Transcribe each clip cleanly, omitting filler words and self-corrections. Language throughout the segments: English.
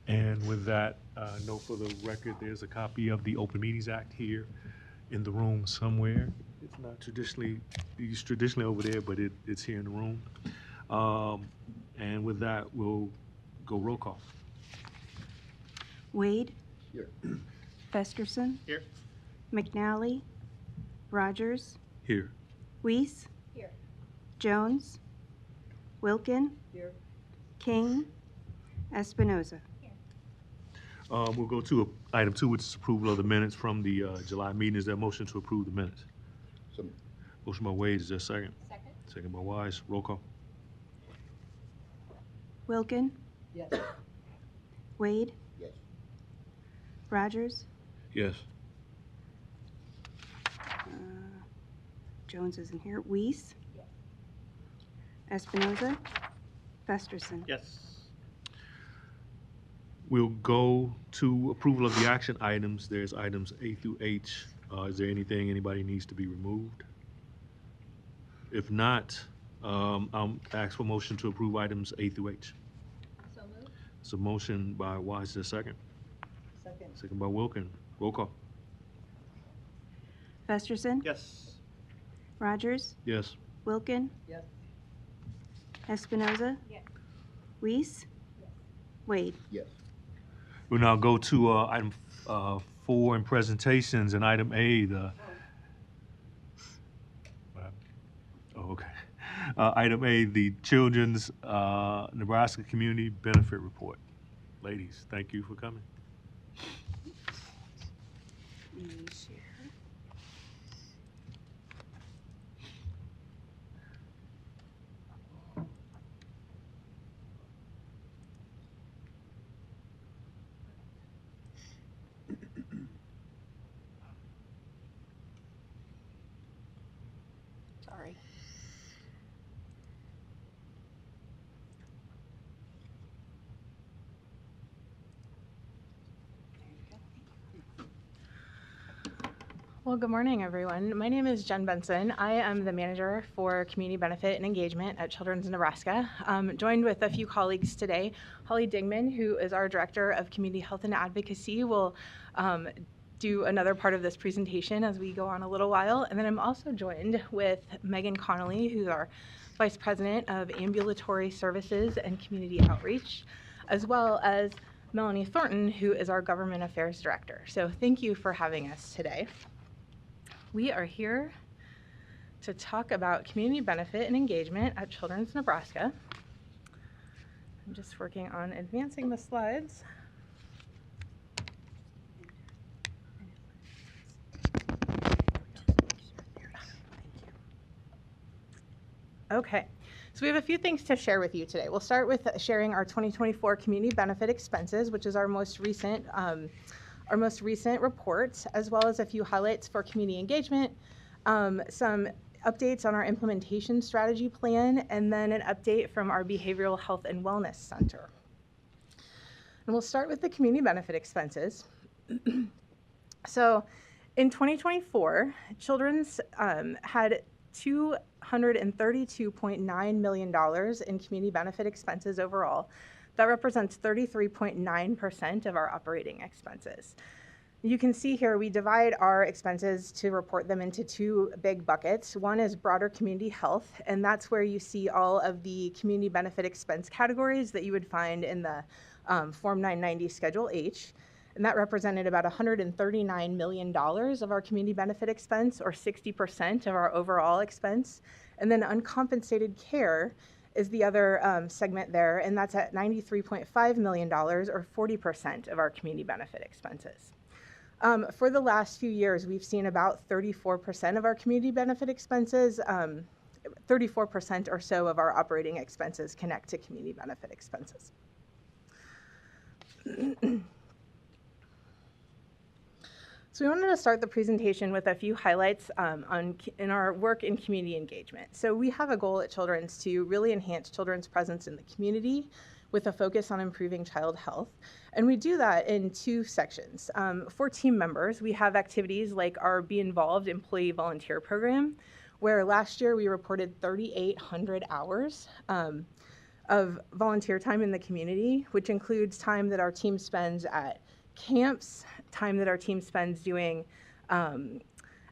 And with that, note for the record, there's a copy of the Open Meetings Act here in the room somewhere. It's not traditionally, it's traditionally over there, but it's here in the room. And with that, we'll go roll call. Wade, Here. Festerson, Here. McNally, Rogers, Here. Weiss, Here. Jones, Wilkin, Here. King, Espinoza. We'll go to item 2, which is approval of the minutes from the July meeting. Is there a motion to approve the minutes? So, Motion by Wade, is there a second? Second? Second by Wise, roll call. Wilkin, Yes. Wade, Yes. Rogers, Yes. Jones isn't here, Weiss, Espinoza, Festerson. Yes. We'll go to approval of the action items. There's items A through H. Is there anything anybody needs to be removed? If not, I'll ask for motion to approve items A through H. So moved. It's a motion by Wise, the second. Second. Second by Wilkin. Roll call. Festerson, Yes. Rogers, Yes. Wilkin, Yes. Espinoza, Yes. Weiss, Wade. Yes. We'll now go to item 4 in presentations, and item A, the. Oh, okay. Item A, the Children's Nebraska Community Benefit Report. Ladies, thank you for coming. Let me share. Sorry. Well, good morning, everyone. My name is Jen Benson. I am the manager for community benefit and engagement at Children's Nebraska. Joined with a few colleagues today. Holly Dingman, who is our director of community health and advocacy, will do another part of this presentation as we go on a little while. And then I'm also joined with Megan Connolly, who's our vice president of ambulatory services and community outreach, as well as Melanie Thornton, who is our government affairs director. So thank you for having us today. We are here to talk about community benefit and engagement at Children's Nebraska. I'm just working on advancing the slides. Okay, so we have a few things to share with you today. We'll start with sharing our 2024 community benefit expenses, which is our most recent report, as well as a few highlights for community engagement, some updates on our implementation strategy plan, and then an update from our Behavioral Health and Wellness Center. And we'll start with the community benefit expenses. So in 2024, Children's had $232.9 million in community benefit expenses overall. That represents 33.9% of our operating expenses. You can see here we divide our expenses to report them into two big buckets. One is broader community health, and that's where you see all of the community benefit expense categories that you would find in the Form 990 Schedule H. And that represented about $139 million of our community benefit expense, or 60% of our overall expense. And then uncompensated care is the other segment there, and that's at $93.5 million, or 40% of our community benefit expenses. For the last few years, we've seen about 34% of our community benefit expenses, 34% or so of our operating expenses connect to community benefit expenses. So we wanted to start the presentation with a few highlights in our work in community engagement. So we have a goal at Children's to really enhance children's presence in the community with a focus on improving child health. And we do that in two sections. For team members, we have activities like our Be Involved employee volunteer program, where last year we reported 3,800 hours of volunteer time in the community, which includes time that our team spends at camps, time that our team spends doing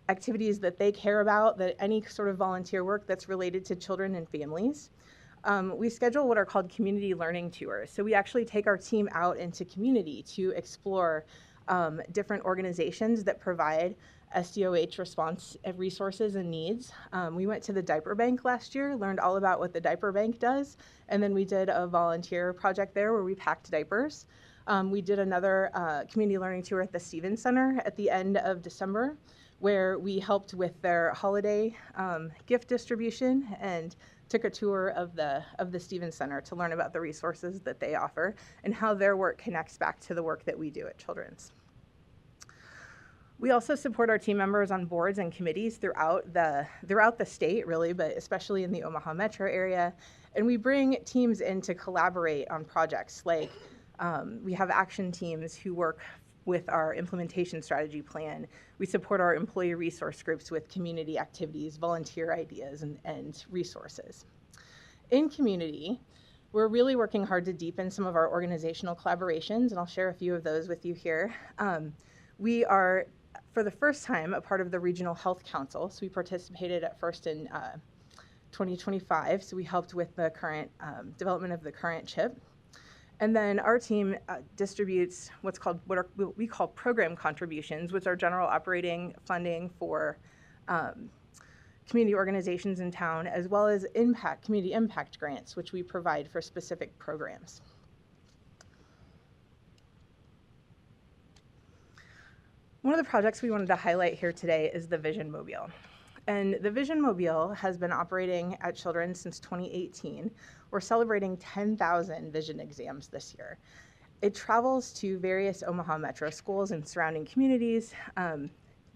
activities that they care about, that any sort of volunteer work that's related to children and families. We schedule what are called community learning tours. So we actually take our team out into community to explore different organizations that provide SDOH response resources and needs. We went to the diaper bank last year, learned all about what the diaper bank does, and then we did a volunteer project there where we packed diapers. We did another community learning tour at the Stevens Center at the end of December, where we helped with their holiday gift distribution and took a tour of the Stevens Center to learn about the resources that they offer and how their work connects back to the work that we do at Children's. We also support our team members on boards and committees throughout the state, really, but especially in the Omaha metro area. And we bring teams in to collaborate on projects like we have action teams who work with our implementation strategy plan. We support our employee resource groups with community activities, volunteer ideas, and resources. In community, we're really working hard to deepen some of our organizational collaborations, and I'll share a few of those with you here. We are, for the first time, a part of the Regional Health Council. So we participated at first in 2025. So we helped with the current development of the current chip. And then our team distributes what we call program contributions, which are general operating funding for community organizations in town, as well as community impact grants, which we provide for specific programs. One of the projects we wanted to highlight here today is the Vision Mobile. And the Vision Mobile has been operating at Children's since 2018. We're celebrating 10,000 vision exams this year. It travels to various Omaha metro schools and surrounding communities.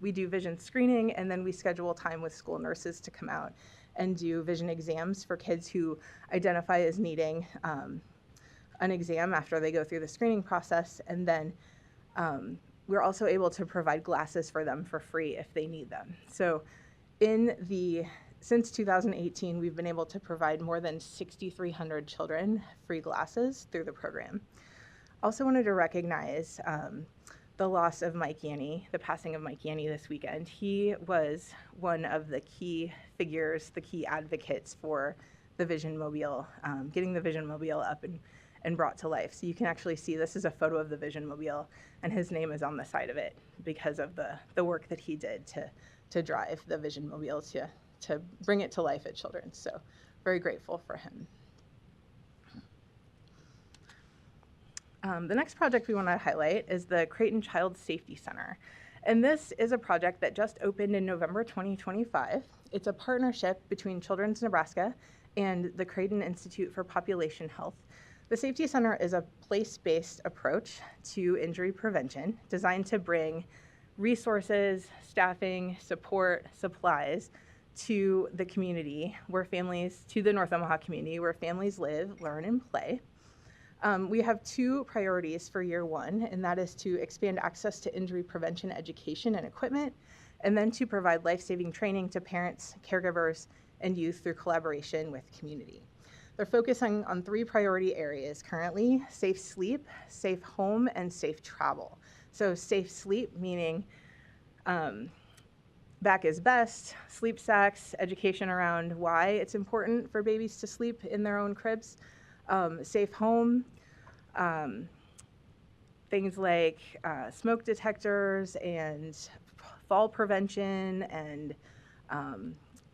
We do vision screening, and then we schedule time with school nurses to come out and do vision exams for kids who identify as needing an exam after they go through the screening process. And then we're also able to provide glasses for them for free if they need them. So since 2018, we've been able to provide more than 6,300 children free glasses through the program. Also wanted to recognize the loss of Mike Yanni, the passing of Mike Yanni this weekend. He was one of the key figures, the key advocates for the Vision Mobile, getting the Vision Mobile up and brought to life. So you can actually see this is a photo of the Vision Mobile, and his name is on the side of it because of the work that he did to drive the Vision Mobile to bring it to life at Children's. So very grateful for him. The next project we want to highlight is the Creighton Child Safety Center. And this is a project that just opened in November 2025. It's a partnership between Children's Nebraska and the Creighton Institute for Population Health. The Safety Center is a place-based approach to injury prevention designed to bring resources, staffing, support, supplies to the community to the North Omaha community where families live, learn, and play. We have two priorities for year one, and that is to expand access to injury prevention education and equipment, and then to provide life-saving training to parents, caregivers, and youth through collaboration with community. They're focusing on three priority areas currently: safe sleep, safe home, and safe travel. So safe sleep meaning back is best, sleep sacks, education around why it's important for babies to sleep in their own cribs. Safe home, things like smoke detectors and fall prevention, and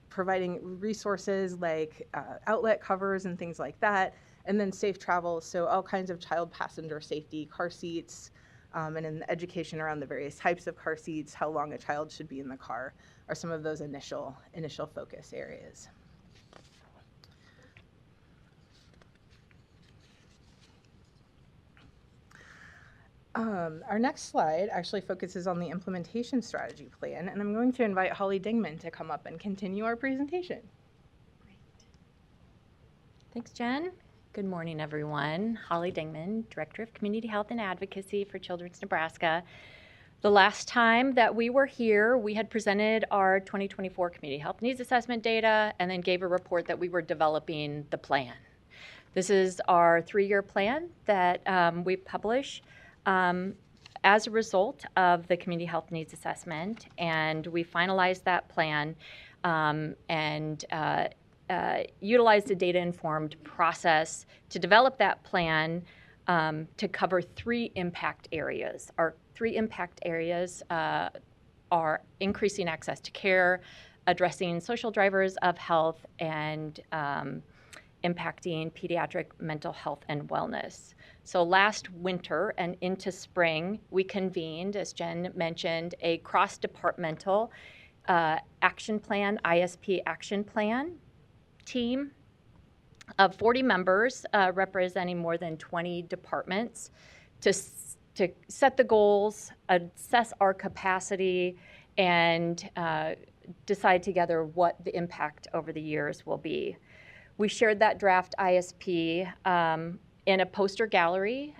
providing resources like outlet covers and things like that. And then safe travel, so all kinds of child passenger safety, car seats, and in the education around the various types of car seats, how long a child should be in the car are some of those initial focus areas. Our next slide actually focuses on the implementation strategy plan, and I'm going to invite Holly Dingman to come up and continue our presentation. Great. Thanks, Jen. Good morning, everyone. Holly Dingman, Director of Community Health and Advocacy for Children's Nebraska. The last time that we were here, we had presented our 2024 Community Health Needs Assessment data and then gave a report that we were developing the plan. This is our 3-year plan that we publish as a result of the Community Health Needs Assessment, and we finalized that plan and utilized a data-informed process to develop that plan to cover 3 impact areas. Our 3 impact areas are increasing access to care, addressing social drivers of health, and impacting pediatric mental health and wellness. So last winter and into spring, we convened, as Jen mentioned, a cross-departmental action plan, ISP action plan team of 40 members representing more than 20 departments to set the goals, assess our capacity, and decide together what the impact over the years will be. We shared that draft ISP in a poster gallery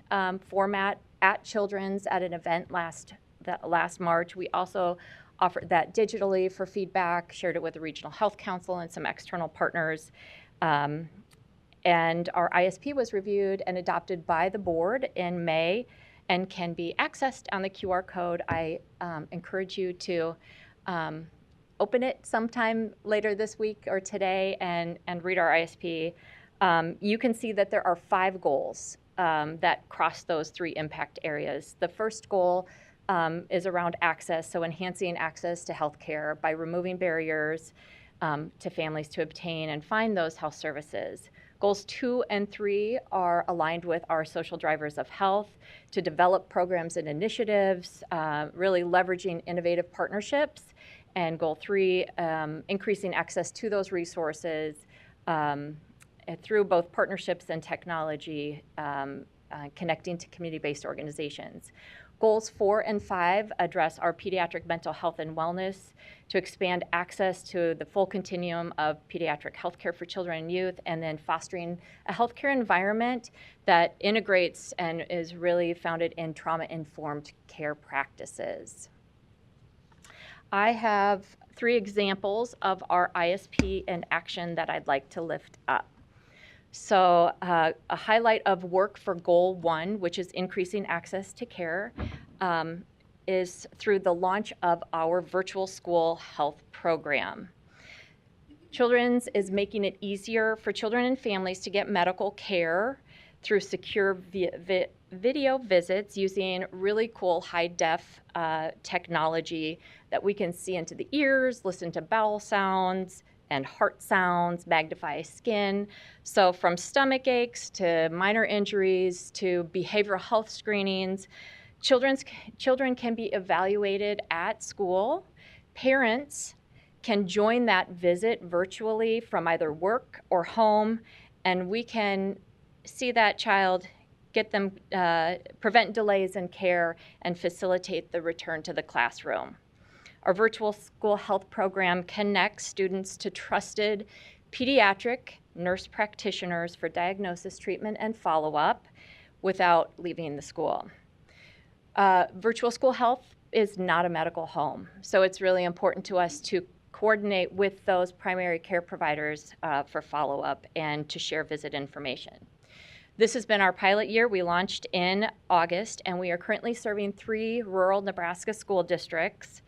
format at Children's at an event last March. We also offered that digitally for feedback, shared it with the Regional Health Council and some external partners. And our ISP was reviewed and adopted by the board in May and can be accessed on the QR code. I encourage you to open it sometime later this week or today and read our ISP. You can see that there are 5 goals that cross those 3 impact areas. The first goal is around access, so enhancing access to healthcare by removing barriers to families to obtain and find those health services. Goals 2 and 3 are aligned with our social drivers of health to develop programs and initiatives, really leveraging innovative partnerships. And goal 3, increasing access to those resources through both partnerships and technology, connecting to community-based organizations. Goals 4 and 5 address our pediatric mental health and wellness to expand access to the full continuum of pediatric healthcare for children and youth, and then fostering a healthcare environment that integrates and is really founded in trauma-informed care practices. I have 3 examples of our ISP in action that I'd like to lift up. So a highlight of work for goal 1, which is increasing access to care, is through the launch of our virtual school health program. Children's is making it easier for children and families to get medical care through secure video visits using really cool high-def technology that we can see into the ears, listen to bowel sounds and heart sounds, magnify skin. So from stomach aches to minor injuries to behavioral health screenings, children can be evaluated at school. Parents can join that visit virtually from either work or home, and we can see that child, get them, prevent delays in care, and facilitate the return to the classroom. Our virtual school health program connects students to trusted pediatric nurse practitioners for diagnosis, treatment, and follow-up without leaving the school. Virtual school health is not a medical home, so it's really important to us to coordinate with those primary care providers for follow-up and to share visit information. This has been our pilot year. We launched in August, and we are currently serving 3 rural Nebraska school districts.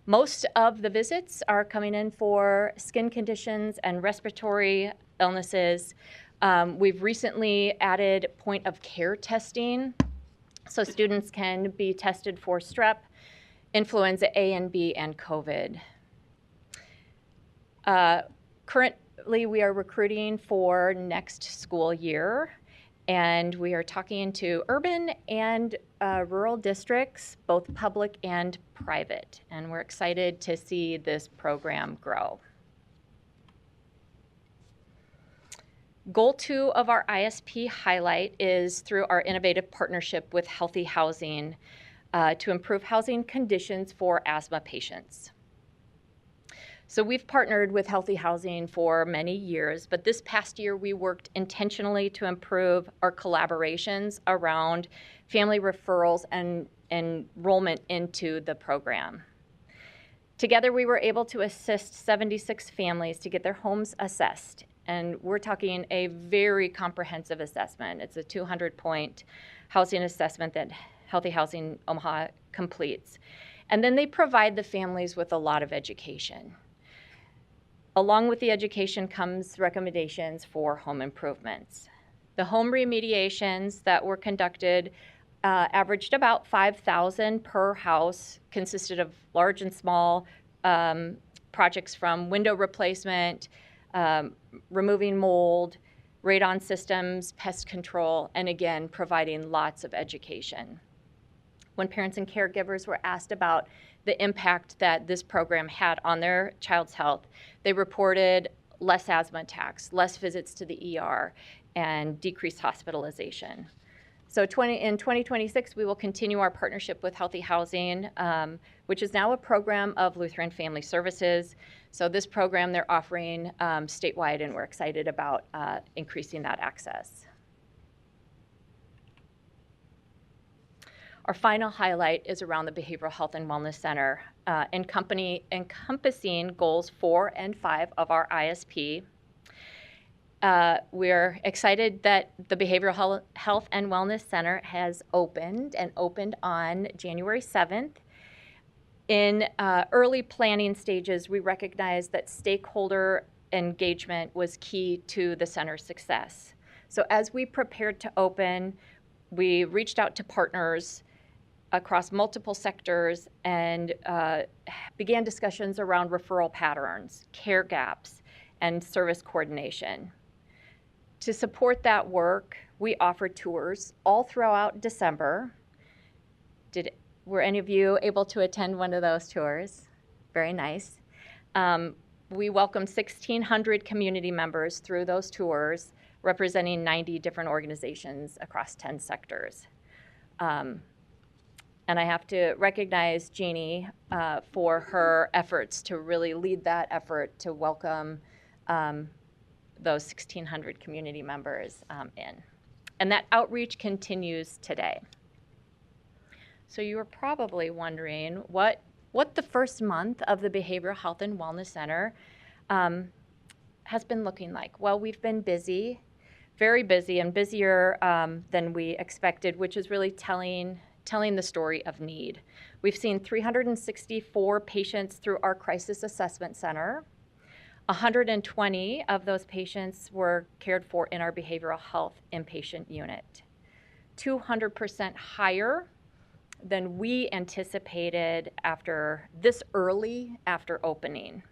Most of the visits are coming in for skin conditions and respiratory illnesses. We've recently added point of care testing, so students can be tested for strep, influenza A and B, and COVID. Currently, we are recruiting for next school year, and we are talking to urban and rural districts, both public and private, and we're excited to see this program grow. Goal 2 of our ISP highlight is through our innovative partnership with Healthy Housing to improve housing conditions for asthma patients. So we've partnered with Healthy Housing for many years, but this past year we worked intentionally to improve our collaborations around family referrals and enrollment into the program. Together we were able to assist 76 families to get their homes assessed, and we're talking a very comprehensive assessment. It's a 200-point housing assessment that Healthy Housing Omaha completes. And then they provide the families with a lot of education. Along with the education comes recommendations for home improvements. The home remediations that were conducted averaged about 5,000 per house, consisted of large and small projects from window replacement, removing mold, radon systems, pest control, and again, providing lots of education. When parents and caregivers were asked about the impact that this program had on their child's health, they reported less asthma attacks, less visits to the ER, and decreased hospitalization. So in 2026, we will continue our partnership with Healthy Housing, which is now a program of Lutheran Family Services. So this program they're offering statewide, and we're excited about increasing that access. Our final highlight is around the Behavioral Health and Wellness Center, encompassing goals 4 and 5 of our ISP. We're excited that the Behavioral Health and Wellness Center has opened on January 7th. In early planning stages, we recognized that stakeholder engagement was key to the center's success. So as we prepared to open, we reached out to partners across multiple sectors and began discussions around referral patterns, care gaps, and service coordination. To support that work, we offered tours all throughout December. Were any of you able to attend one of those tours? Very nice. We welcomed 1,600 community members through those tours, representing 90 different organizations across 10 sectors. And I have to recognize Jeannie for her efforts to really lead that effort to welcome those 1,600 community members in. And that outreach continues today. So you are probably wondering what the first month of the Behavioral Health and Wellness Center has been looking like. Well, we've been busy, very busy, and busier than we expected, which is really telling the story of need. We've seen 364 patients through our Crisis Assessment Center. 120 of those patients were cared for in our behavioral health inpatient unit. 200% higher than we anticipated after opening.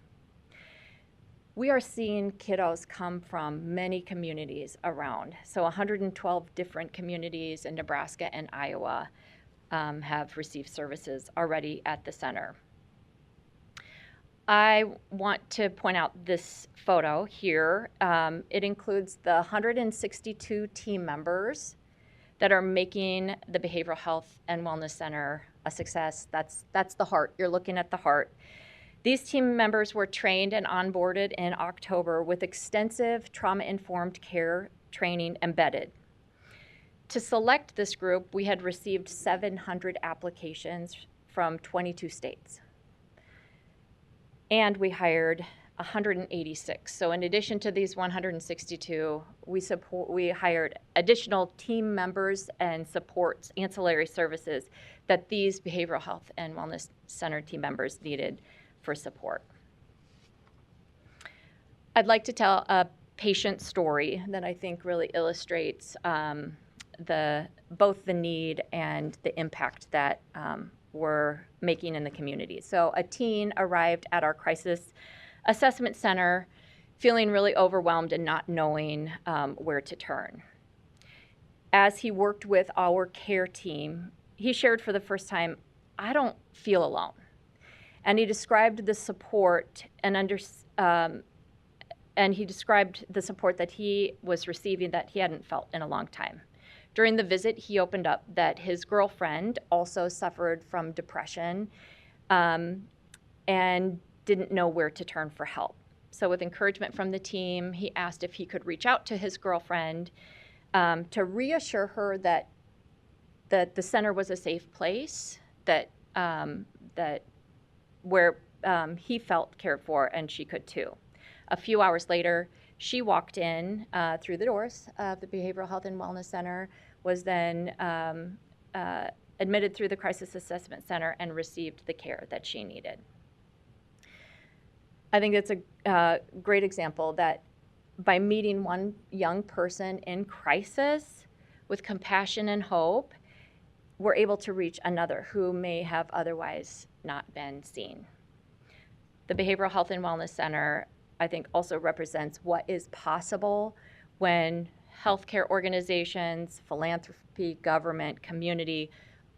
We are seeing kiddos come from many communities around. So 112 different communities in Nebraska and Iowa have received services already at the center. I want to point out this photo here. It includes the 162 team members that are making the Behavioral Health and Wellness Center a success. That's the heart. You're looking at the heart. These team members were trained and onboarded in October with extensive trauma-informed care training embedded. To select this group, we had received 700 applications from 22 states. And we hired 186. So in addition to these 162, we hired additional team members and supports, ancillary services that these Behavioral Health and Wellness Center team members needed for support. I'd like to tell a patient story that I think really illustrates both the need and the impact that we're making in the community. So a teen arrived at our Crisis Assessment Center feeling really overwhelmed and not knowing where to turn. As he worked with our care team, he shared for the first time, "I don't feel alone." And he described the support and he described the support that he was receiving that he hadn't felt in a long time. During the visit, he opened up that his girlfriend also suffered from depression and didn't know where to turn for help. So with encouragement from the team, he asked if he could reach out to his girlfriend to reassure her that the center was a safe place, that where he felt cared for, and she could too. A few hours later, she walked in through the doors of the Behavioral Health and Wellness Center, was then admitted through the Crisis Assessment Center, and received the care that she needed. I think it's a great example that by meeting one young person in crisis with compassion and hope, we're able to reach another who may have otherwise not been seen. The Behavioral Health and Wellness Center, I think, also represents what is possible when healthcare organizations, philanthropy, government, community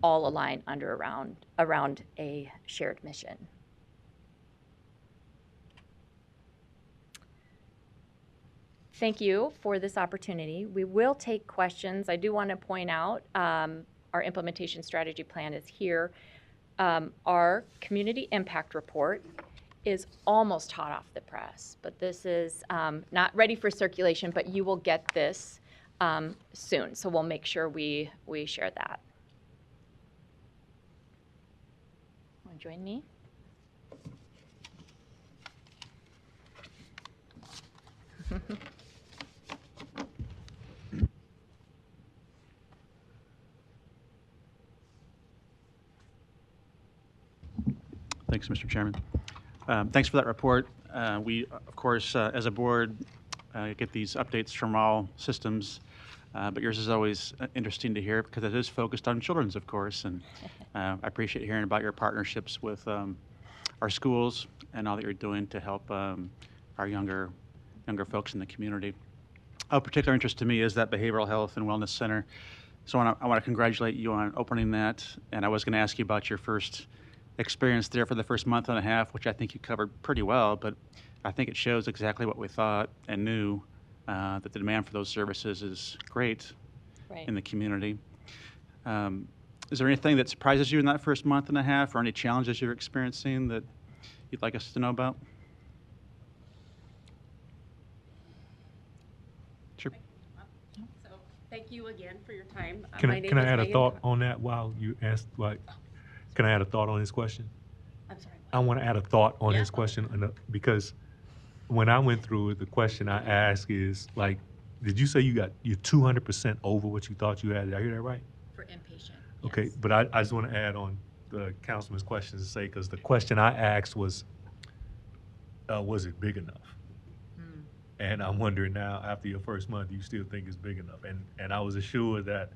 all align around a shared mission. Thank you for this opportunity. We will take questions. I do want to point out our implementation strategy plan is here. Our community impact report is almost hot off the press, but this is not ready for circulation, but you will get this soon. So we'll make sure we share that. Want to join me? Thanks, Mr. Chairman. Thanks for that report. We, of course, as a board, get these updates from all systems, but yours is always interesting to hear because it is focused on children's, of course, and I appreciate hearing about your partnerships with our schools and all that you're doing to help our younger folks in the community. Of particular interest to me is that Behavioral Health and Wellness Center. So I want to congratulate you on opening that, and I was going to ask you about your first experience there for the first month and a half, which I think you covered pretty well, but I think it shows exactly what we thought and knew, that the demand for those services is great in the community. Is there anything that surprises you in that first month and a half, or any challenges you're experiencing that you'd like us to know about? Sure. So thank you again for your time. Can My I, name can I is add a Megan thought on that while you ask, like, can I add a thought on his question? I'm sorry. I want to add a thought on Yeah. his question because when I went through it, the question I asked is like, did you say you're 200% over what you thought you had? Did I hear that right? For inpatient. Okay, yes. but I just want to add on the councilman's questions to say, because the question I asked was it big enough? Hmm. And I'm wondering now, after your first month, do you still think it's big enough? And I was assured that,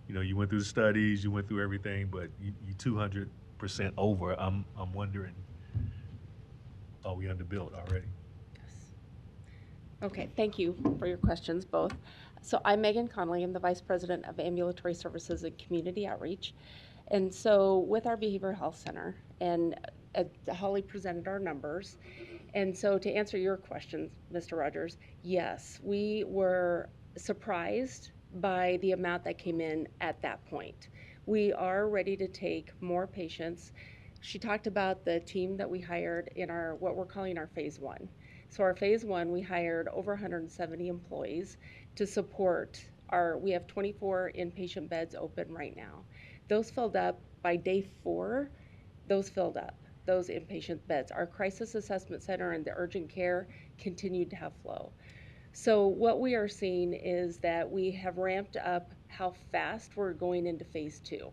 you went through the studies, you went through everything, but you 200% over. I'm wondering, are we underbuilt already? Yes. Okay, thank you for your questions both. So I'm Megan Connolly. I'm the Vice President of Ambulatory Services and Community Outreach. And so with our Behavioral Health Center, and Holly presented our numbers. And so to answer your questions, Mr. Rogers, yes, we were surprised by the amount that came in at that point. We are ready to take more patients. She talked about the team that we hired in our, what we're calling our phase one. So our phase one, we hired over 170 employees to support we have 24 inpatient beds open right now. Those filled up by day 4, those filled up, those inpatient beds. Our crisis assessment center and the urgent care continued to have flow. So what we are seeing is that we have ramped up how fast we're going into phase 2.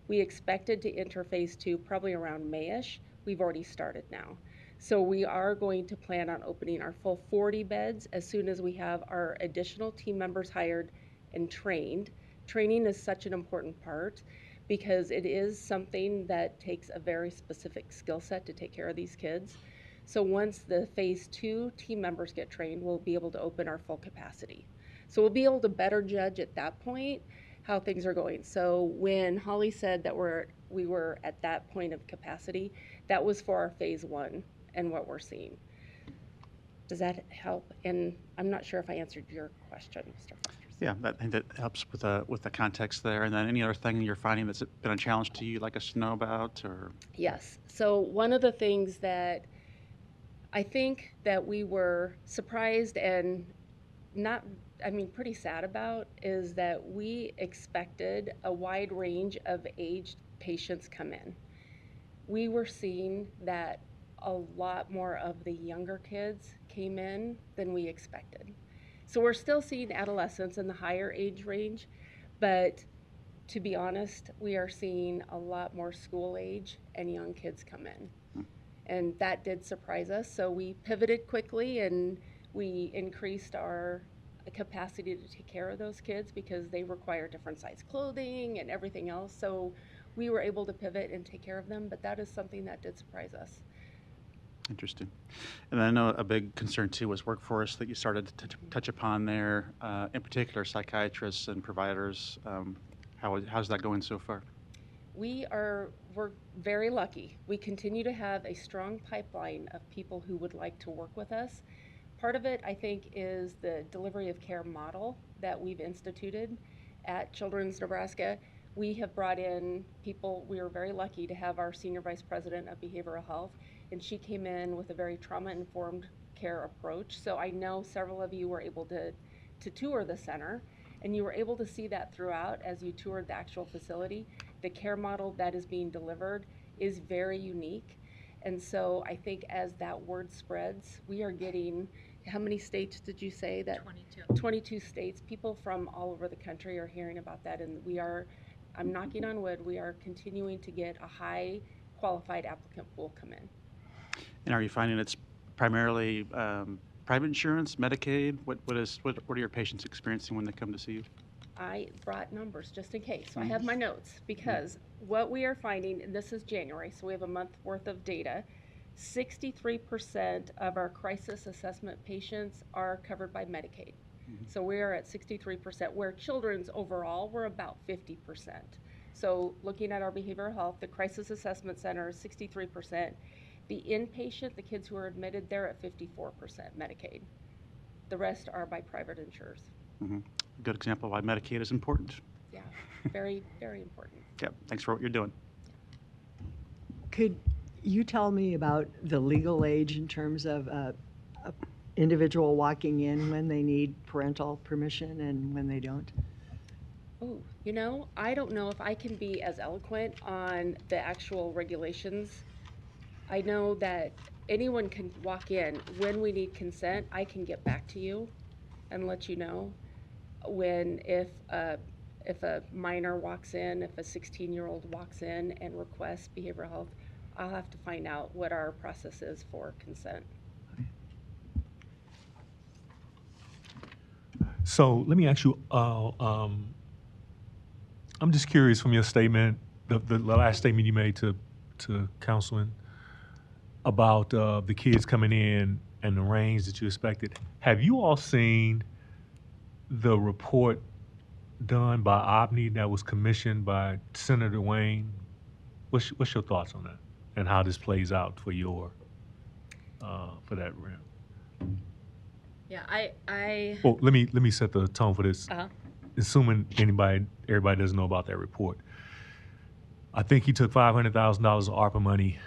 We expected to enter phase 2 probably around May-ish. We've already started now. So we are going to plan on opening our full 40 beds as soon as we have our additional team members hired and trained. Training is such an important part because it is something that takes a very specific skill set to take care of these kids. So once the phase 2 team members get trained, we'll be able to open our full capacity. So we'll be able to better judge at that point how things are going. So when Holly said that we were at that point of capacity, that was for our phase 1 and what we're seeing. Does that help? And I'm not sure if I answered your question, Mr. Foster. Yeah, I think that helps with the context there. And then any other thing you're finding that's been a challenge to you you'd like us to know about, or? Yes. So one of the things that I think that we were surprised and pretty sad about is that we expected a wide range of aged patients come in. We were seeing that a lot more of the younger kids came in than we expected. So we're still seeing adolescents in the higher age range, but to be honest, we are seeing a lot more school age and young kids come in. And that did surprise us. So we pivoted quickly and we increased our capacity to take care of those kids because they require different size clothing and everything else. So we were able to pivot and take care of them, but that is something that did surprise us. Interesting. And I know a big concern too was workforce that you started to touch upon there, in particular psychiatrists and providers. How's that going so far? We're very lucky. We continue to have a strong pipeline of people who would like to work with us. Part of it, I think, is the delivery of care model that we've instituted at Children's Nebraska. We have brought in people. We are very lucky to have our Senior Vice President of Behavioral Health, and she came in with a very trauma-informed care approach. So I know several of you were able to tour the center, and you were able to see that throughout as you toured the actual facility. The care model that is being delivered is very unique. And so I think as that word spreads, we are getting, how many states did you say that? 22. 22 states. People from all over the country are hearing about that, and we are, I'm knocking on wood, we are continuing to get a high qualified applicant pool come in. And are you finding it's primarily private insurance, Medicaid? What are your patients experiencing when they come to see you? I brought numbers just in case. So I have my notes because what we are finding, and this is January, so we have a month worth of data, 63% of our crisis assessment patients are covered by Medicaid. So we are at 63%, where children's overall, we're about 50%. So looking at our behavioral health, the crisis assessment center is 63%. The inpatient, the kids who are admitted, they're at 54% Medicaid. The rest are by private insurers. Mm-hmm. A good example of why Medicaid is important. Yeah, very, very important. Yeah, thanks for what you're doing. Could you tell me about the legal age in terms of a individual walking in when they need parental permission and when they don't? Oh, you know, I don't know if I can be as eloquent on the actual regulations. I know that anyone can walk in. When we need consent, I can get back to you and let you know. If a minor walks in, if a 16-year-old walks in and requests behavioral health, I'll have to find out what our process is for consent. So let me ask you, I'm just curious from your statement, the last statement you made to Councilman about the kids coming in and the range that you expected. Have you all seen the report done by OBNY that was commissioned by Senator Wayne? What's your thoughts on that and how this plays out for your for that round? Yeah, I Well, let me set the tone for this. Assuming everybody doesn't know about that report. I think he took $500,000 of ARPA money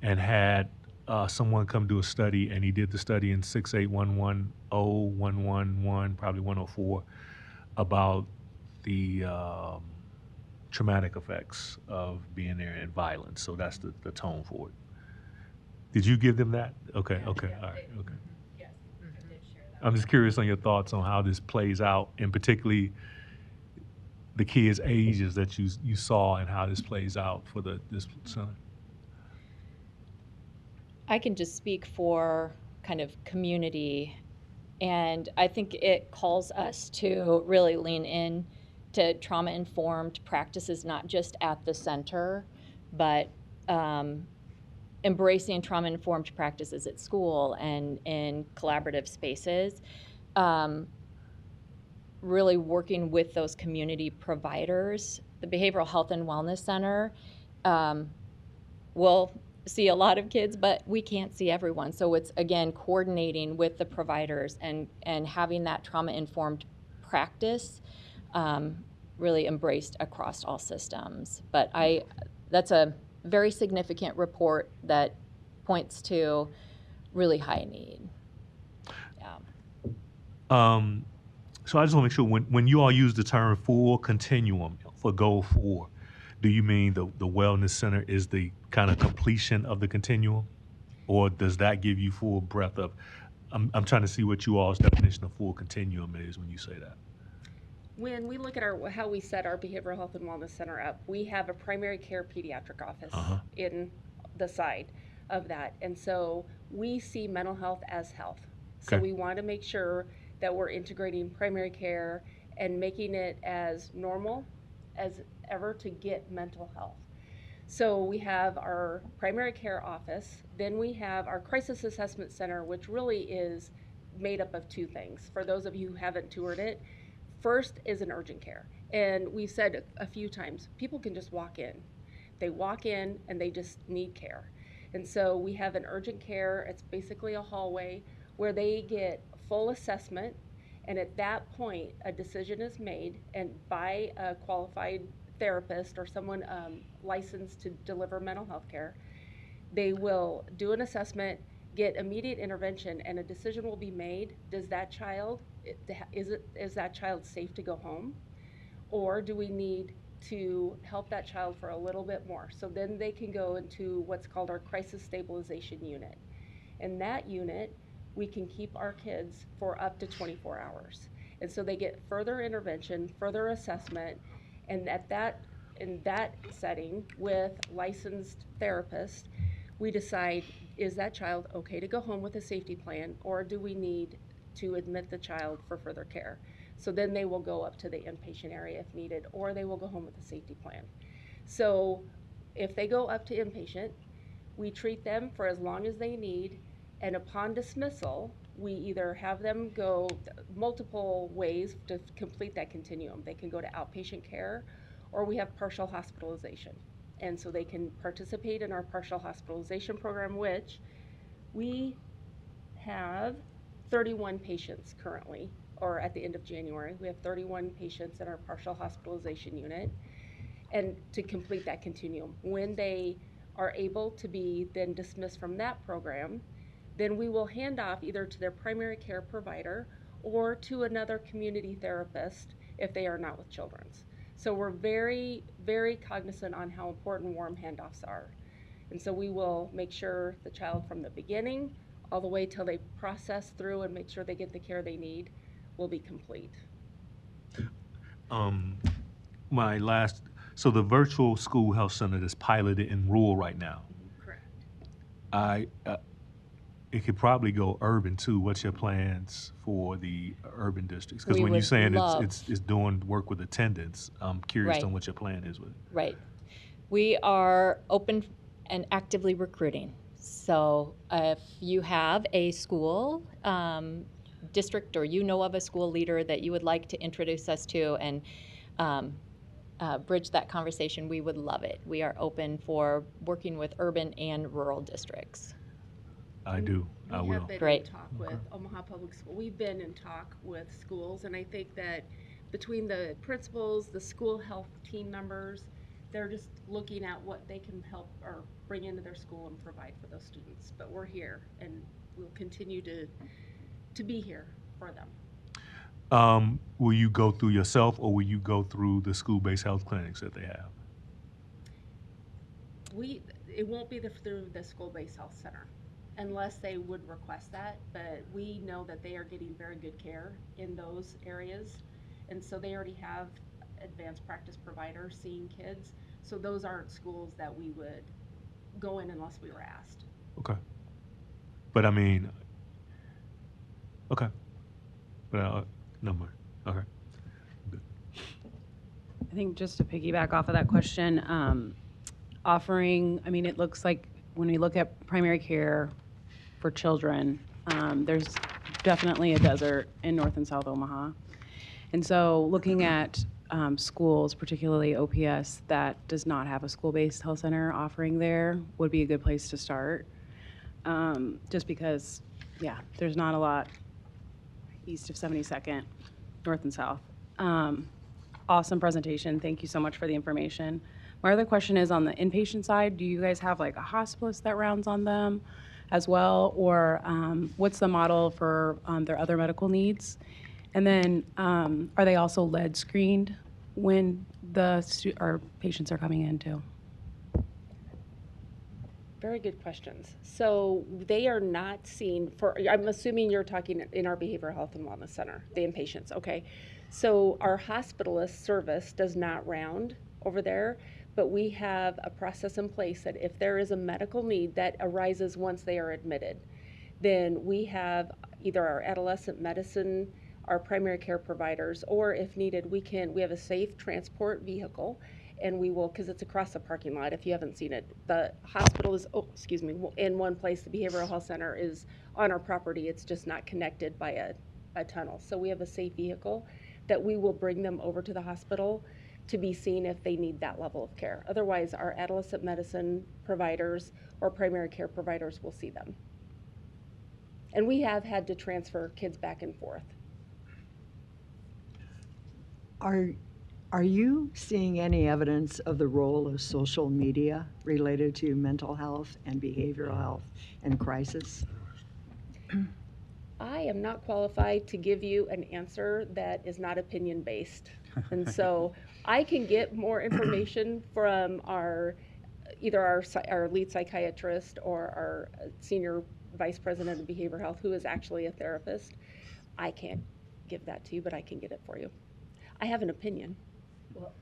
and had someone come do a study, and he did the study in 6811011, probably 104, about the traumatic effects of being there and violence. So that's the tone for it. Did you give them that? Okay, okay, all right, okay. yes, I did share that. I'm just curious on your thoughts on how this plays out, and particularly the kids' ages that you saw and how this plays out for this center. I can just speak for kind of community, and I think it calls us to really lean in to trauma-informed practices, not just at the center, but embracing trauma-informed practices at school and in collaborative spaces. Really working with those community providers. The Behavioral Health and Wellness Center will see a lot of kids, but we can't see everyone. So it's, again, coordinating with the providers and having that trauma-informed practice really embraced across all systems. But that's a very significant report that points to really high need. Yeah. So I just want to make sure when you all use the term full continuum for goal 4, do you mean the wellness center is the kind of completion of the continuum? Or does that give you full breadth of, I'm trying to see what you all's definition of full continuum is when you say that. When we look at how we set our Behavioral Health and Wellness Center up, we have a primary care pediatric office in the side of that. And so we see mental health as health. So Okay. we want to make sure that we're integrating primary care and making it as normal as ever to get mental health. So we have our primary care office, then we have our crisis assessment center, which really is made up of two things. For those of you who haven't toured it, first is an urgent care. And we've said a few times, people can just walk in. They walk in and they just need care. And so we have an urgent care, it's basically a hallway where they get full assessment, and at that point, a decision is made and by a qualified therapist or someone licensed to deliver mental health care. They will do an assessment, get immediate intervention, and a decision will be made. Does that child, is that child safe to go home? Or do we need to help that child for a little bit more? So then they can go into what's called our crisis stabilization unit. In that unit, we can keep our kids for up to 24 hours. And so they get further intervention, further assessment, and in that setting with licensed therapists, we decide, is that child okay to go home with a safety plan, or do we need to admit the child for further care? So then they will go up to the inpatient area if needed, or they will go home with a safety plan. So if they go up to inpatient, we treat them for as long as they need, and upon dismissal, we either have them go multiple ways to complete that continuum. They can go to outpatient care, or we have partial hospitalization. And so they can participate in our partial hospitalization program, which we have 31 patients currently, or at the end of January. We have 31 patients in our partial hospitalization unit, and to complete that continuum. When they are able to be then dismissed from that program, then we will hand off either to their primary care provider or to another community therapist if they are not with Children's. So we're very, very cognizant on how important warm handoffs are. And so we will make sure the child from the beginning all the way till they process through and make sure they get the care they need will be complete. So the virtual school health center that's piloted in rural right now, Correct. it could probably go urban too. What's your plans for the urban districts? Because We when you're would saying love- it's doing work with attendance, I'm curious Right. on what your plan is with it. Right. We are open and actively recruiting. So if you have a school district, or you know of a school leader that you would like to introduce us to and bridge that conversation, we would love it. We are open for working with urban and rural districts. I do. I We will. have been Great. in talk with Omaha Public School. We've been in talk with schools, and I think that between the principals, the school health team members, they're just looking at what they can help or bring into their school and provide for those students. But we're here, and we'll continue to be here for them. Will you go through yourself, or will you go through the school-based health clinics that they have? It won't be through the school-based health center unless they would request that, but we know that they are getting very good care in those areas. And so they already have advanced practice providers seeing kids. So those aren't schools that we would go in unless we were asked. Okay. But I mean, okay. But no more. Okay. I think just to piggyback off of that question, offering, I mean, it looks like when we look at primary care for children, there's definitely a desert in North and South Omaha. And so looking at schools, particularly OPS, that does not have a school-based health center offering there would be a good place to start. Just because, yeah, there's not a lot east of 72nd, north and south. Awesome presentation. Thank you so much for the information. My other question is on the inpatient side, do you guys have like a hospitalist that rounds on them as well? Or what's the model for their other medical needs? And then are they also lead screened when our patients are coming in too? Very good questions. So they are not seen I'm assuming you're talking in our Behavioral Health and Wellness Center, the inpatients, okay. So our hospitalist service does not round over there, but we have a process in place that if there is a medical need that arises once they are admitted, then we have either our adolescent medicine, our primary care providers, or if needed, we have a safe transport vehicle, and we will, because it's across the parking lot, if you haven't seen it. The hospital is, in one place. The behavioral health center is on our property. It's just not connected by a tunnel. So we have a safe vehicle that we will bring them over to the hospital to be seen if they need that level of care. Otherwise, our adolescent medicine providers or primary care providers will see them. And we have had to transfer kids back and forth. Are you seeing any evidence of the role of social media related to mental health and behavioral health and crisis? I am not qualified to give you an answer that is not opinion-based. And so I can get more information from either our lead psychiatrist or our senior vice president of behavioral health, who is actually a therapist. I can't give that to you, but I can get it for you. I have an opinion. Well,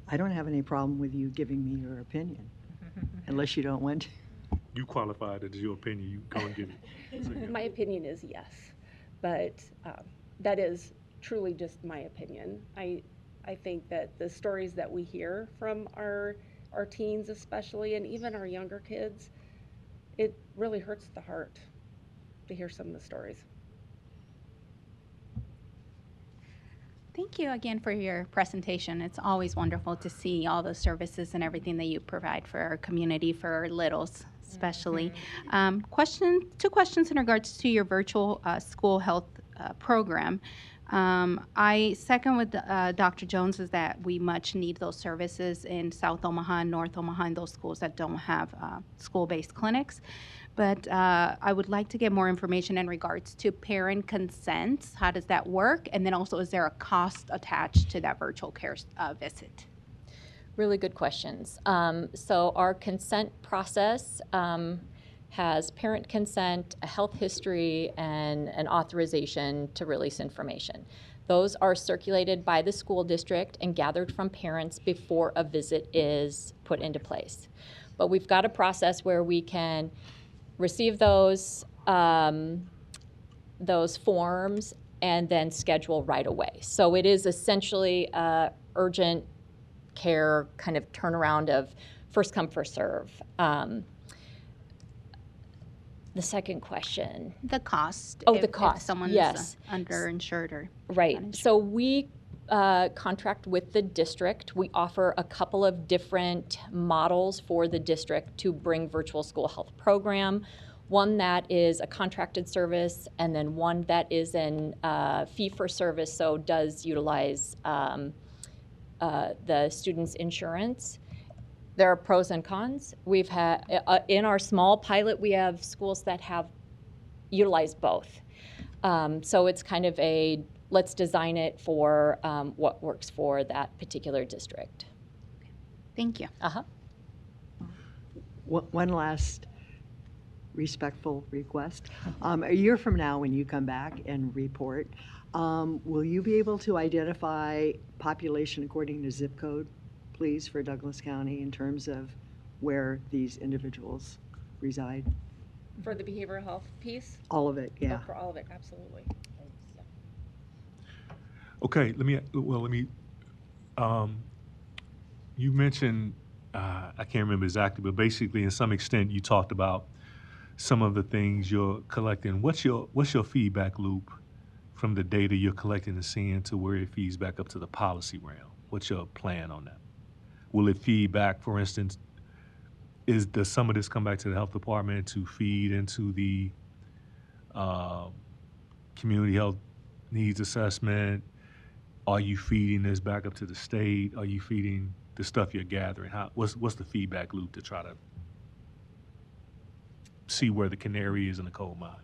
I don't have any problem with you giving me your opinion, unless you don't want to. You qualified, it is your opinion, you go and give it. So, yeah. My opinion is yes, but that is truly just my opinion. I think that the stories that we hear from our teens especially, and even our younger kids, it really hurts the heart to hear some of the stories. Thank you again for your presentation. It's always wonderful to see all the services and everything that you provide for our community, for our littles especially. Two questions in regards to your virtual school health program. I second with Dr. Jones is that we much need those services in South Omaha and North Omaha and those schools that don't have school-based clinics. But I would like to get more information in regards to parent consent. How does that work? And then also, is there a cost attached to that virtual care visit? Really good questions. So our consent process has parent consent, a health history, and an authorization to release information. Those are circulated by the school district and gathered from parents before a visit is put into place. But we've got a process where we can receive those forms and then schedule right away. So it is essentially urgent care kind of turnaround of first come, first serve. The second question. The cost. Oh, the cost. If someone's yes. Underinsured or right. uninsured. So we contract with the district. We offer a couple of different models for the district to bring virtual school health program. One that is a contracted service, and then one that is an fee for service, so does utilize the student's insurance. There are pros and cons. We've had, in our small pilot, we have schools that have utilized both. So it's kind of let's design it for what works for that particular district. Thank you. One last respectful request. A year from now, when you come back and report, will you be able to identify population according to zip code, please, for Douglas County in terms of where these individuals reside? For the behavioral health piece? All of it, yeah. Oh, for all of it, absolutely. Okay, let me, you mentioned, I can't remember exactly, but basically in some extent you talked about some of the things you're collecting. What's your feedback loop from the data you're collecting and seeing to where it feeds back up to the policy realm? What's your plan on that? Will it feed back, for instance, does some of this come back to the health department to feed into the community health needs assessment? Are you feeding this back up to the state? Are you feeding the stuff you're gathering? What's the feedback loop to try to see where the canary is in the coal mine?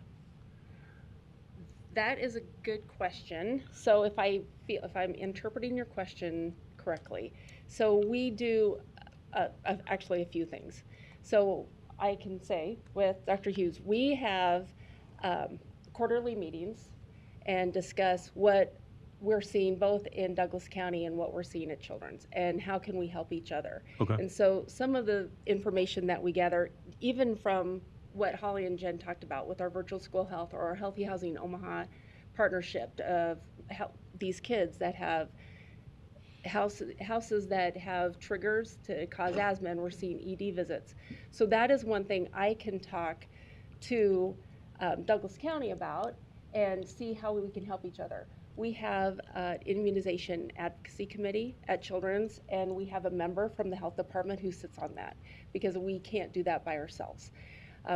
That is a good question. So if I'm interpreting your question correctly, so we do actually a few things. So I can say with Dr. Hughes, we have quarterly meetings and discuss what we're seeing both in Douglas County and what we're seeing at Children's, and how can we help each other. Okay. And so some of the information that we gather, even from what Holly and Jen talked about with our virtual school health or our Healthy Housing Omaha partnership of these kids that have houses that have triggers to cause asthma, and we're seeing ED visits. So that is one thing I can talk to Douglas County about and see how we can help each other. We have an immunization advocacy committee at Children's, and we have a member from the health department who sits on that because we can't do that by ourselves.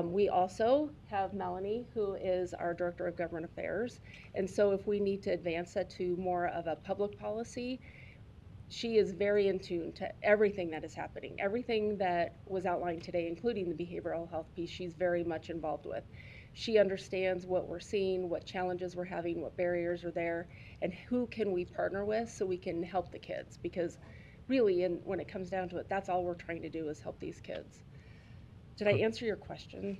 We also have Melanie, who is our Director of Government Affairs, and so if we need to advance that to more of a public policy, she is very in tune to everything that is happening. Everything that was outlined today, including the behavioral health piece, she's very much involved with. She understands what we're seeing, what challenges we're having, what barriers are there, and who can we partner with so we can help the kids. Because really, when it comes down to it, that's all we're trying to do is help these kids. Did I answer your question?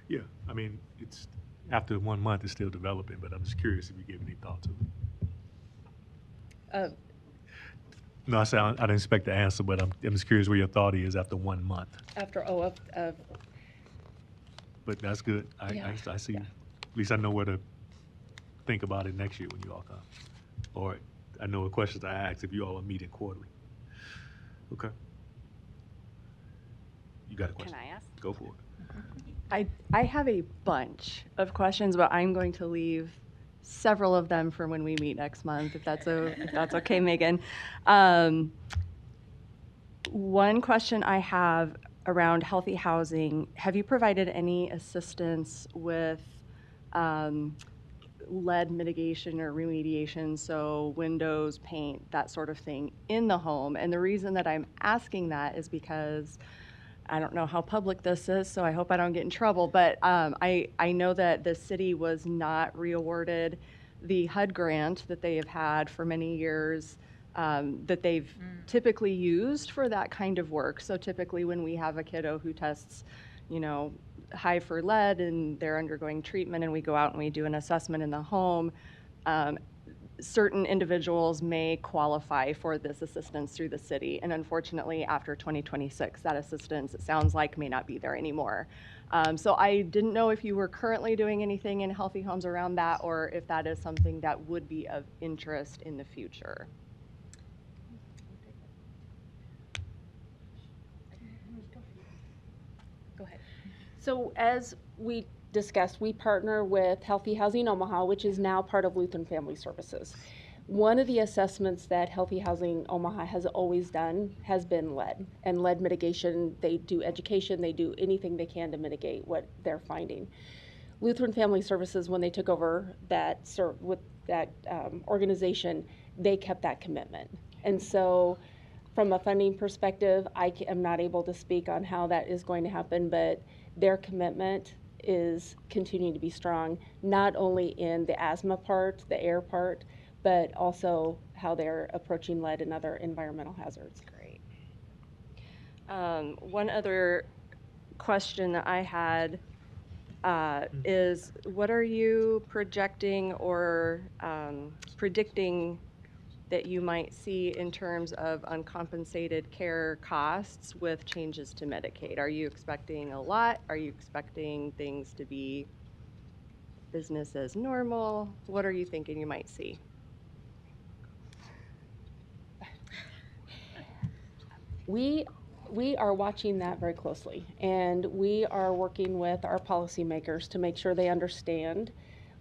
Yeah, I mean, it's, after 1 month, it's still developing, but I'm just curious if you gave any thought to it. No, I said I didn't expect the answer, but I'm just curious where your thought is after 1 month. But that's good. I see. Yeah. At least I know where to think about it next year when you all come. Or I know what questions to ask if you all are meeting quarterly. Okay. You got a question? Can I ask? Go for it. I have a bunch of questions, but I'm going to leave several of them for when we meet next month, if that's okay, Megan. One question I have around healthy housing: have you provided any assistance with lead mitigation or remediation, so windows, paint, that sort of thing, in the home? And the reason that I'm asking that is because I don't know how public this is, so I hope I don't get in trouble, but I know that the city was not re-awarded the HUD grant that they have had for many years, that they've typically used for that kind of work. So typically when we have a kiddo who tests, high for lead and they're undergoing treatment and we go out and we do an assessment in the home, certain individuals may qualify for this assistance through the city. And unfortunately, after 2026, that assistance, it sounds like, may not be there anymore. So I didn't know if you were currently doing anything in healthy homes around that, or if that is something that would be of interest in the future. Go ahead. So as we discussed, we partner with Healthy Housing Omaha, which is now part of Lutheran Family Services. One of the assessments that Healthy Housing Omaha has always done has been lead and lead mitigation. They do education, they do anything they can to mitigate what they're finding. Lutheran Family Services, when they took over that organization, they kept that commitment. And so from a funding perspective, I am not able to speak on how that is going to happen, but their commitment is continuing to be strong, not only in the asthma part, the air part, but also how they're approaching lead and other environmental hazards. Great. One other question that I had is, what are you projecting or predicting that you might see in terms of uncompensated care costs with changes to Medicaid? Are you expecting a lot? Are you expecting things to be business as normal? What are you thinking you might see? We are watching that very closely, and we are working with our policymakers to make sure they understand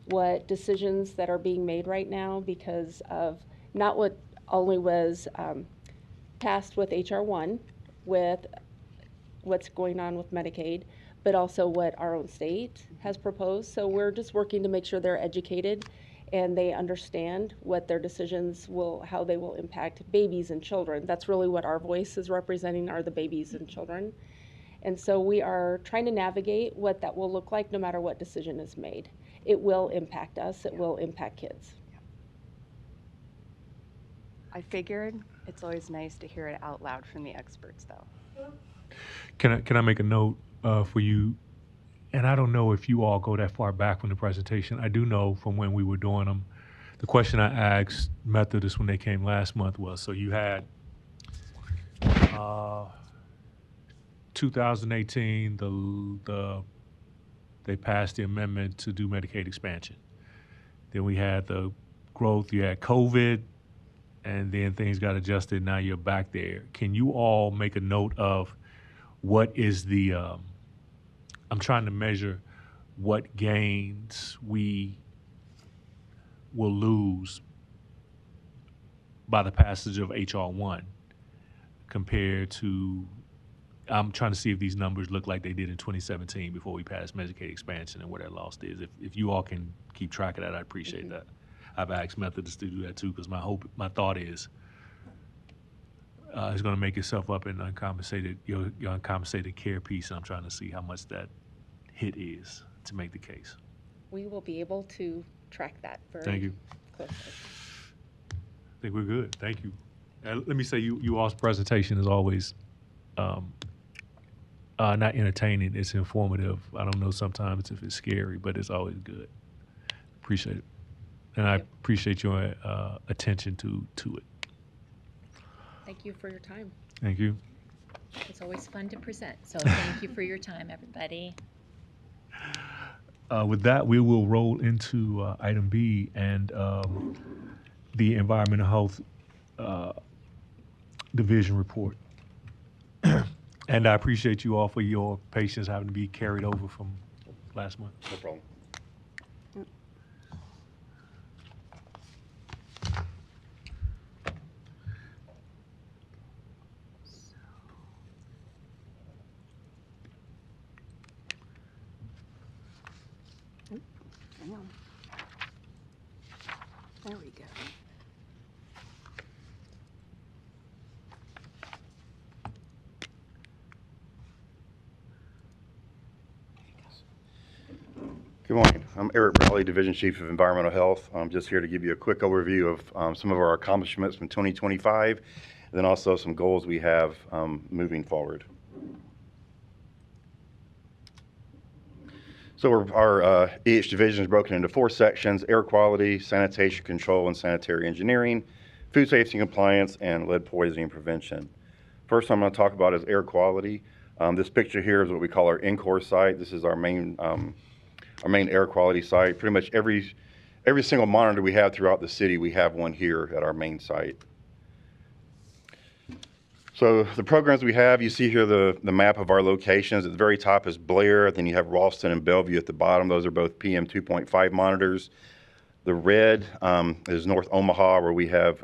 what decisions that are being made right now because of not what only was passed with HR 1, with what's going on with Medicaid, but also what our own state has proposed. So we're just working to make sure they're educated and they understand what their decisions how they will impact babies and children. That's really what our voice is representing, are the babies and children. And so we are trying to navigate what that will look like no matter what decision is made. It will impact us, it will impact kids. I figured. It's always nice to hear it out loud from the experts, though. Can I make a note for you? And I don't know if you all go that far back from the presentation. I do know from when we were doing them, the question I asked Methodists when they came last month was, so you had 2018, they passed the amendment to do Medicaid expansion. Then we had the growth, you had COVID, and then things got adjusted. Now you're back there. Can you all make a note of what is the? I'm trying to measure what gains we will lose by the passage of HR 1 compared to. I'm trying to see if these numbers look like they did in 2017 before we passed Medicaid expansion and where that loss is. If you all can keep track of that, I appreciate that. I've asked Methodist to do that too, because my thought is it's going to make itself up in uncompensated your uncompensated care piece, and I'm trying to see how much that hit is to make the case. We will be able to track that very Thank you. closely. I think we're good. Thank you. Let me say, you all's presentation is always not entertaining. It's informative. I don't know sometimes if it's scary, but it's always good. Appreciate it. And I appreciate your attention to it. Thank you for your time. Thank you. It's always fun to present, so thank you for your time, everybody. With that, we will roll into item B and the Environmental Health Division report. And I appreciate you all for your patience having to be carried over from last month. No problem. Hang on. There we go. Good morning. I'm Eric Bradley, Division Chief of Environmental Health. I'm just here to give you a quick overview of some of our accomplishments from 2025, and then also some goals we have moving forward. So our EH division is broken into 4 sections: air quality, sanitation control and sanitary engineering, food safety and compliance, and lead poisoning prevention. First I'm going to talk about is air quality. This picture here is what we call our in-core site. This is our main air quality site. Pretty much every single monitor we have throughout the city, we have one here at our main site. So the programs we have, you see here the map of our locations. At the very top is Blair, then you have Ralston and Bellevue at the bottom. Those are both PM 2.5 monitors. The red is North Omaha, where we have,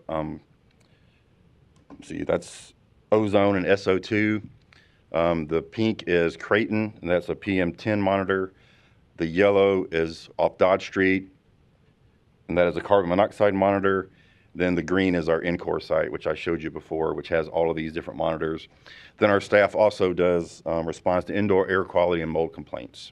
see, that's ozone and SO2. The pink is Creighton, and that's a PM 10 monitor. The yellow is off Dodge Street, and that is a carbon monoxide monitor. Then the green is our in-core site, which I showed you before, which has all of these different monitors. Then our staff also does response to indoor air quality and mold complaints.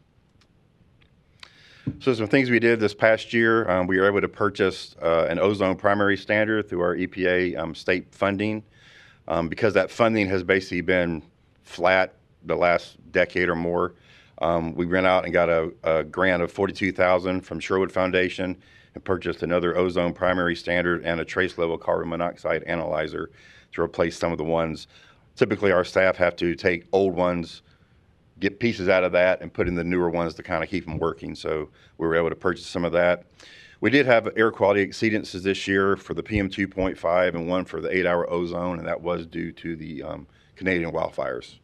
So some things we did this past year, we were able to purchase an ozone primary standard through our EPA state funding. Because that funding has basically been flat the last decade or more, we went out and got a grant of $42,000 from Sherwood Foundation and purchased another ozone primary standard and a trace level carbon monoxide analyzer to replace some of the ones. Typically our staff have to take old ones, get pieces out of that, and put in the newer ones to kind of keep them working. So we were able to purchase some of that. We did have air quality exceedances this year for the PM 2.5 and one for the 8-hour ozone, and that was due to the Canadian wildfires.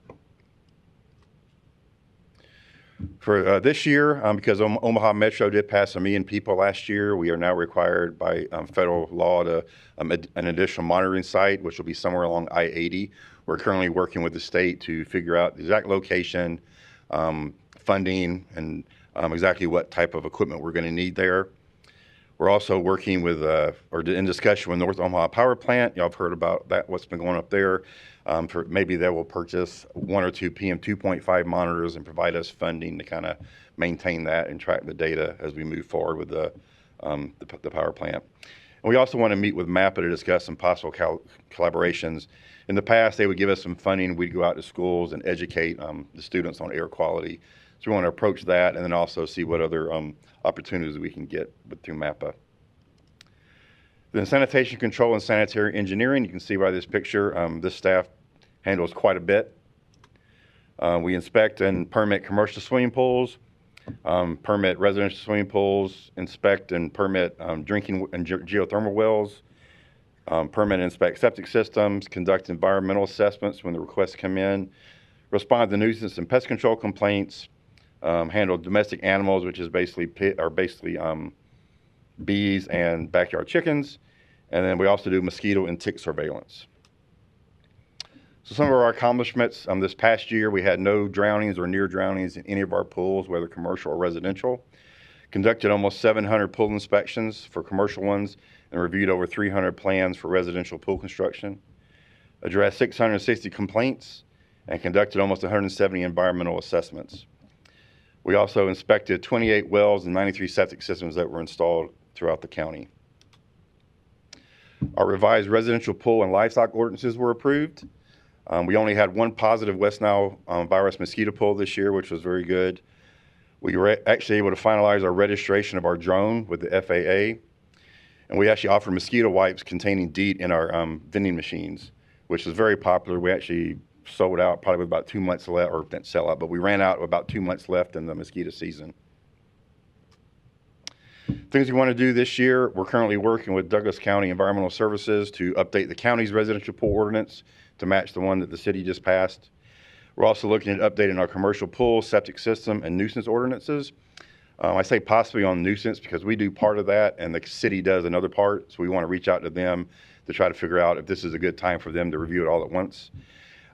For this year, because Omaha Metro did pass 1 million people last year, we are now required by federal law to an additional monitoring site, which will be somewhere along I-80. We're currently working with the state to figure out the exact location, funding, and exactly what type of equipment we're going to need there. We're also working with, or in discussion with North Omaha Power Plant. Y'all have heard about that, what's been going up there. For maybe they will purchase 1 or 2 PM 2.5 monitors and provide us funding to kind of maintain that and track the data as we move forward with the power plant. And we also want to meet with MAPA to discuss some possible collaborations. In the past, they would give us some funding. We'd go out to schools and educate the students on air quality. So we want to approach that and then also see what other opportunities we can get through MAPA. Then sanitation control and sanitary engineering, you can see by this picture, this staff handles quite a bit. We inspect and permit commercial swimming pools, permit residential swimming pools, inspect and permit drinking and geothermal wells, permit and inspect septic systems, conduct environmental assessments when the requests come in, respond to nuisance and pest control complaints, handle domestic animals, which is basically bees and backyard chickens, and then we also do mosquito and tick surveillance. So some of our accomplishments this past year, we had no drownings or near drownings in any of our pools, whether commercial or residential. Conducted almost 700 pool inspections for commercial ones and reviewed over 300 plans for residential pool construction. Addressed 660 complaints and conducted almost 170 environmental assessments. We also inspected 28 wells and 93 septic systems that were installed throughout the county. Our revised residential pool and livestock ordinances were approved. We only had one positive West Nile virus mosquito pool this year, which was very good. We were actually able to finalize our registration of our drone with the FAA, and we actually offered mosquito wipes containing DEET in our vending machines, which is very popular. We actually sold out probably with about 2 months left, or didn't sell out, but we ran out with about 2 months left in the mosquito season. Things we want to do this year, we're currently working with Douglas County Environmental Services to update the county's residential pool ordinance to match the one that the city just passed. We're also looking at updating our commercial pool, septic system, and nuisance ordinances. I say possibly on nuisance because we do part of that and the city does another part, so we want to reach out to them to try to figure out if this is a good time for them to review it all at once.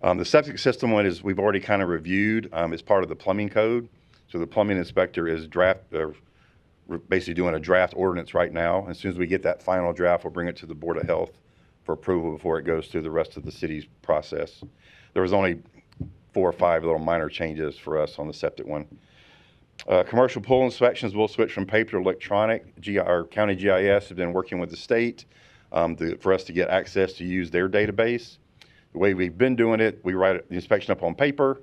The septic system one is we've already kind of reviewed as part of the plumbing code. So the plumbing inspector is basically doing a draft ordinance right now. As soon as we get that final draft, we'll bring it to the Board of Health for approval before it goes through the rest of the city's process. There was only 4 or 5 little minor changes for us on the septic one. Commercial pool inspections will switch from paper to electronic. Our county GIS has been working with the state for us to get access to use their database. The way we've been doing it, we write the inspection up on paper,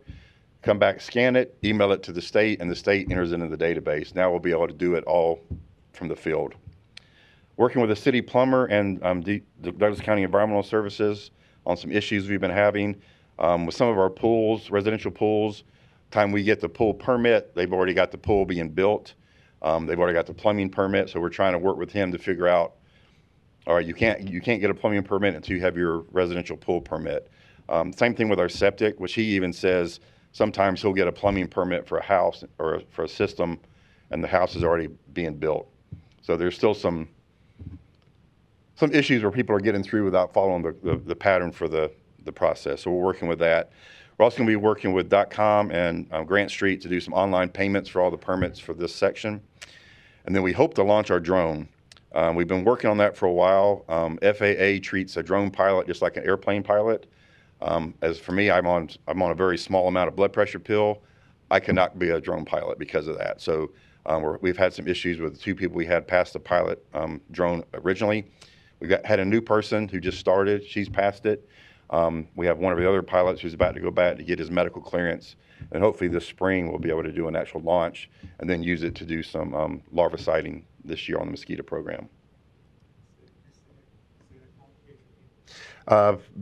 come back, scan it, email it to the state, and the state enters it into the database. Now we'll be able to do it all from the field. Working with the city plumber and the Douglas County Environmental Services on some issues we've been having with some of our pools, residential pools. Time we get the pool permit, they've already got the pool being built. They've already got the plumbing permit, so we're trying to work with him to figure out, all right, you can't get a plumbing permit until you have your residential pool permit. Same thing with our septic, which he even says sometimes he'll get a plumbing permit for a house or for a system, and the house is already being built. So there's still some issues where people are getting through without following the pattern for the process. So we're working with that. We're also going to be working with DOTComm and Grant Street to do some online payments for all the permits for this section. And then we hope to launch our drone. We've been working on that for a while. FAA treats a drone pilot just like an airplane pilot. As for me, I'm on a very small amount of blood pressure pill. I cannot be a drone pilot because of that. So we've had some issues with the 2 people we had pass the pilot drone originally. We had a new person who just started. She's passed it. We have one of the other pilots who's about to go back to get his medical clearance, and hopefully this spring we'll be able to do an actual launch and then use it to do some larviciding this year on the mosquito program.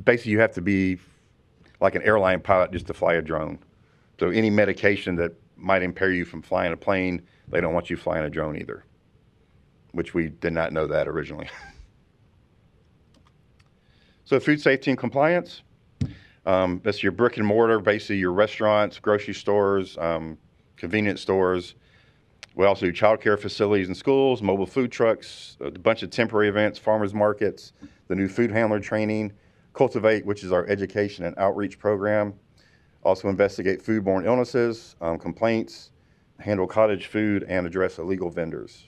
Basically, you have to be like an airline pilot just to fly a drone. So any medication that might impair you from flying a plane, they don't want you flying a drone either, which we did not know that originally. So food safety and compliance, that's your brick and mortar, basically your restaurants, grocery stores, convenience stores. We also do child care facilities and schools, mobile food trucks, a bunch of temporary events, farmers markets, the new food handler training, Cultivate, which is our education and outreach program. Also investigate foodborne illnesses, complaints, handle cottage food, and address illegal vendors.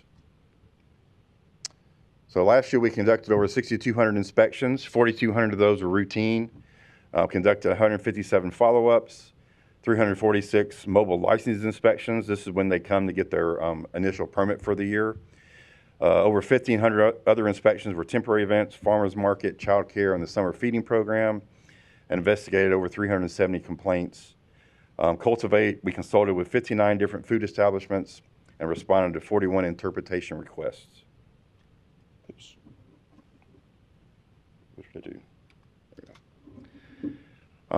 So last year we conducted over 6,200 inspections. 4,200 of those were routine. Conducted 157 follow-ups, 346 mobile license inspections. This is when they come to get their initial permit for the year. Over 1,500 other inspections were temporary events, farmers market, child care, and the summer feeding program, and investigated over 370 complaints. Cultivate, we consulted with 59 different food establishments and responded to 41 interpretation requests. Oops. What should I do? There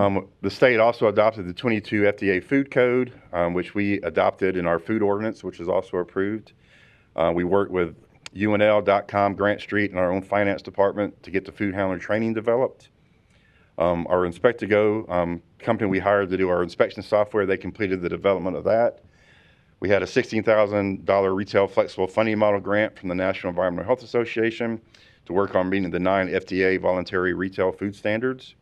we go. The state also adopted the 22 FDA food code, which we adopted in our food ordinance, which is also approved. We worked with DOTComm, Grant Street, and our own finance department to get the food handler training developed. Our Inspect to Go company we hired to do our inspection software, they completed the development of that. We had a $16,000 retail flexible funding model grant from the National Environmental Health Association to work on meeting the 9 FDA voluntary retail food standards.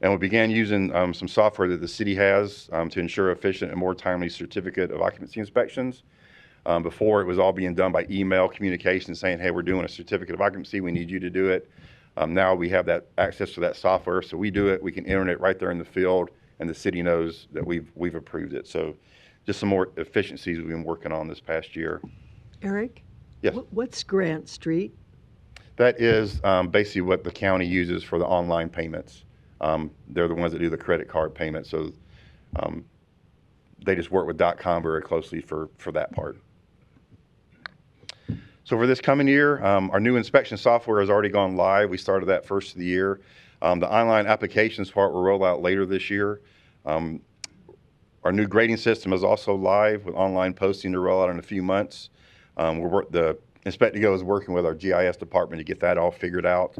And we began using some software that the city has to ensure efficient and more timely certificate of occupancy inspections. Before, it was all being done by email communication saying, hey, we're doing a certificate of occupancy, we need you to do it. Now we have that access to that software, so we do it, we can enter it right there in the field, and the city knows that we've approved it. So just some more efficiencies we've been working on this past year. Eric? Yes. What's Grant Street? That is basically what the county uses for the online payments. They're the ones that do the credit card payments, so they just work with DOTComm very closely for that part. So for this coming year, our new inspection software has already gone live. We started that first of the year. The online applications part will roll out later this year. Our new grading system is also live with online posting to roll out in a few months. The Inspect to Go is working with our GIS department to get that all figured out.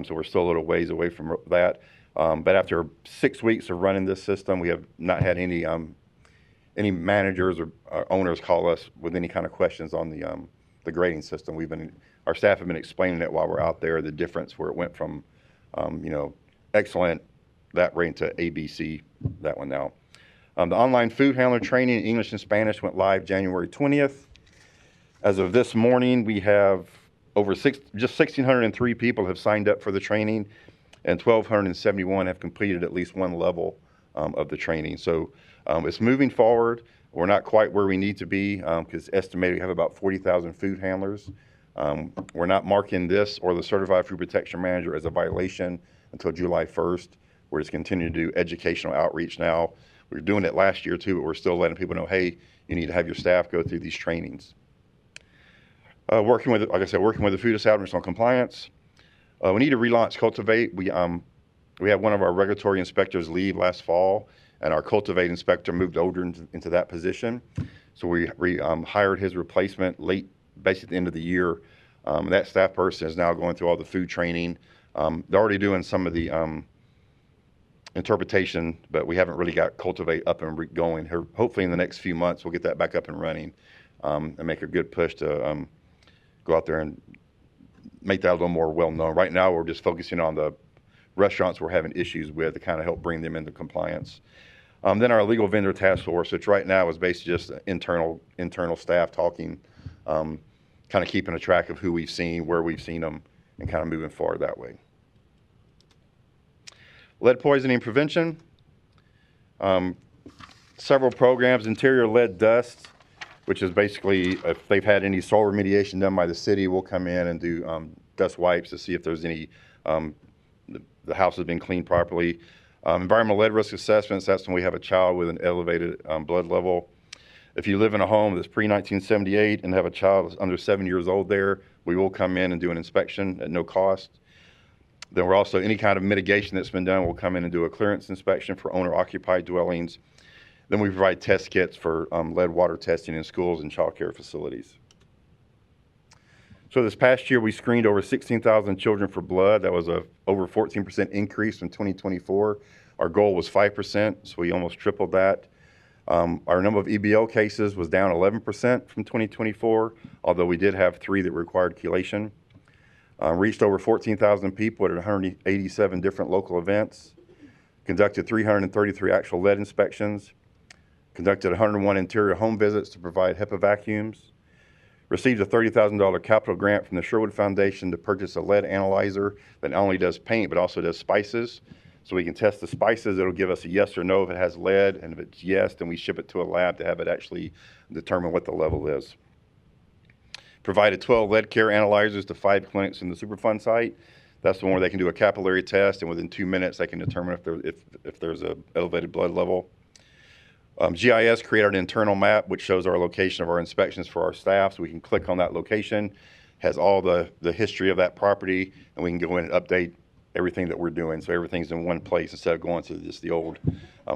So we're still a little ways away from that. But after 6 weeks of running this system, we have not had any managers or owners call us with any kind of questions on the grading system. Our staff have been explaining it while we're out there, the difference where it went from, excellent, that rate to ABC, that one now. The online food handler training in English and Spanish went live January 20th. As of this morning, we have just 1,603 people have signed up for the training, and 1,271 have completed at least one level of the training. So it's moving forward. We're not quite where we need to be because estimated we have about 40,000 food handlers. We're not marking this or the Certified Food Protection Manager as a violation until July 1st. We're just continuing to do educational outreach now. We were doing it last year too, but we're still letting people know, hey, you need to have your staff go through these trainings. Working with the food establishments on compliance. We need to relaunch Cultivate. We had one of our regulatory inspectors leave last fall, and our Cultivate inspector moved over into that position. So we hired his replacement basically at the end of the year. That staff person is now going through all the food training. They're already doing some of the interpretation, but we haven't really got Cultivate up and going. Hopefully in the next few months, we'll get that back up and running and make a good push to go out there and make that a little more well-known. Right now, we're just focusing on the restaurants we're having issues with to kind of help bring them into compliance. Then our legal vendor task force, which right now is basically just internal staff talking, kind of keeping a track of who we've seen, where we've seen them, and kind of moving forward that way. Lead poisoning prevention. Several programs, interior lead dust, which is basically if they've had any soil remediation done by the city, we'll come in and do dust wipes to see if there's any, the house has been cleaned properly. Environmental lead risk assessments, that's when we have a child with an elevated blood level. If you live in a home that's pre-1978 and have a child that's under 7 years old there, we will come in and do an inspection at no cost. Then we're also, any kind of mitigation that's been done, we'll come in and do a clearance inspection for owner-occupied dwellings. Then we provide test kits for lead water testing in schools and child care facilities. So this past year, we screened over 16,000 children for blood. That was a over 14% increase from 2024. Our goal was 5%, so we almost tripled that. Our number of EBL cases was down 11% from 2024, although we did have 3 that required chelation. Reached over 14,000 people at 187 different local events. Conducted 333 actual lead inspections. Conducted 101 interior home visits to provide HEPA vacuums. Received a $30,000 capital grant from the Sherwood Foundation to purchase a lead analyzer that not only does paint, but also does spices. So we can test the spices. It'll give us a yes or no if it has lead, and if it's yes, then we ship it to a lab to have it actually determine what the level is. Provided 12 lead care analyzers to 5 clinics in the Superfund site. That's the one where they can do a capillary test, and within 2 minutes they can determine if there's an elevated blood level. GIS created an internal map which shows our location of our inspections for our staff, so we can click on that location, has all the history of that property, and we can go in and update everything that we're doing, so everything's in one place instead of going to just the old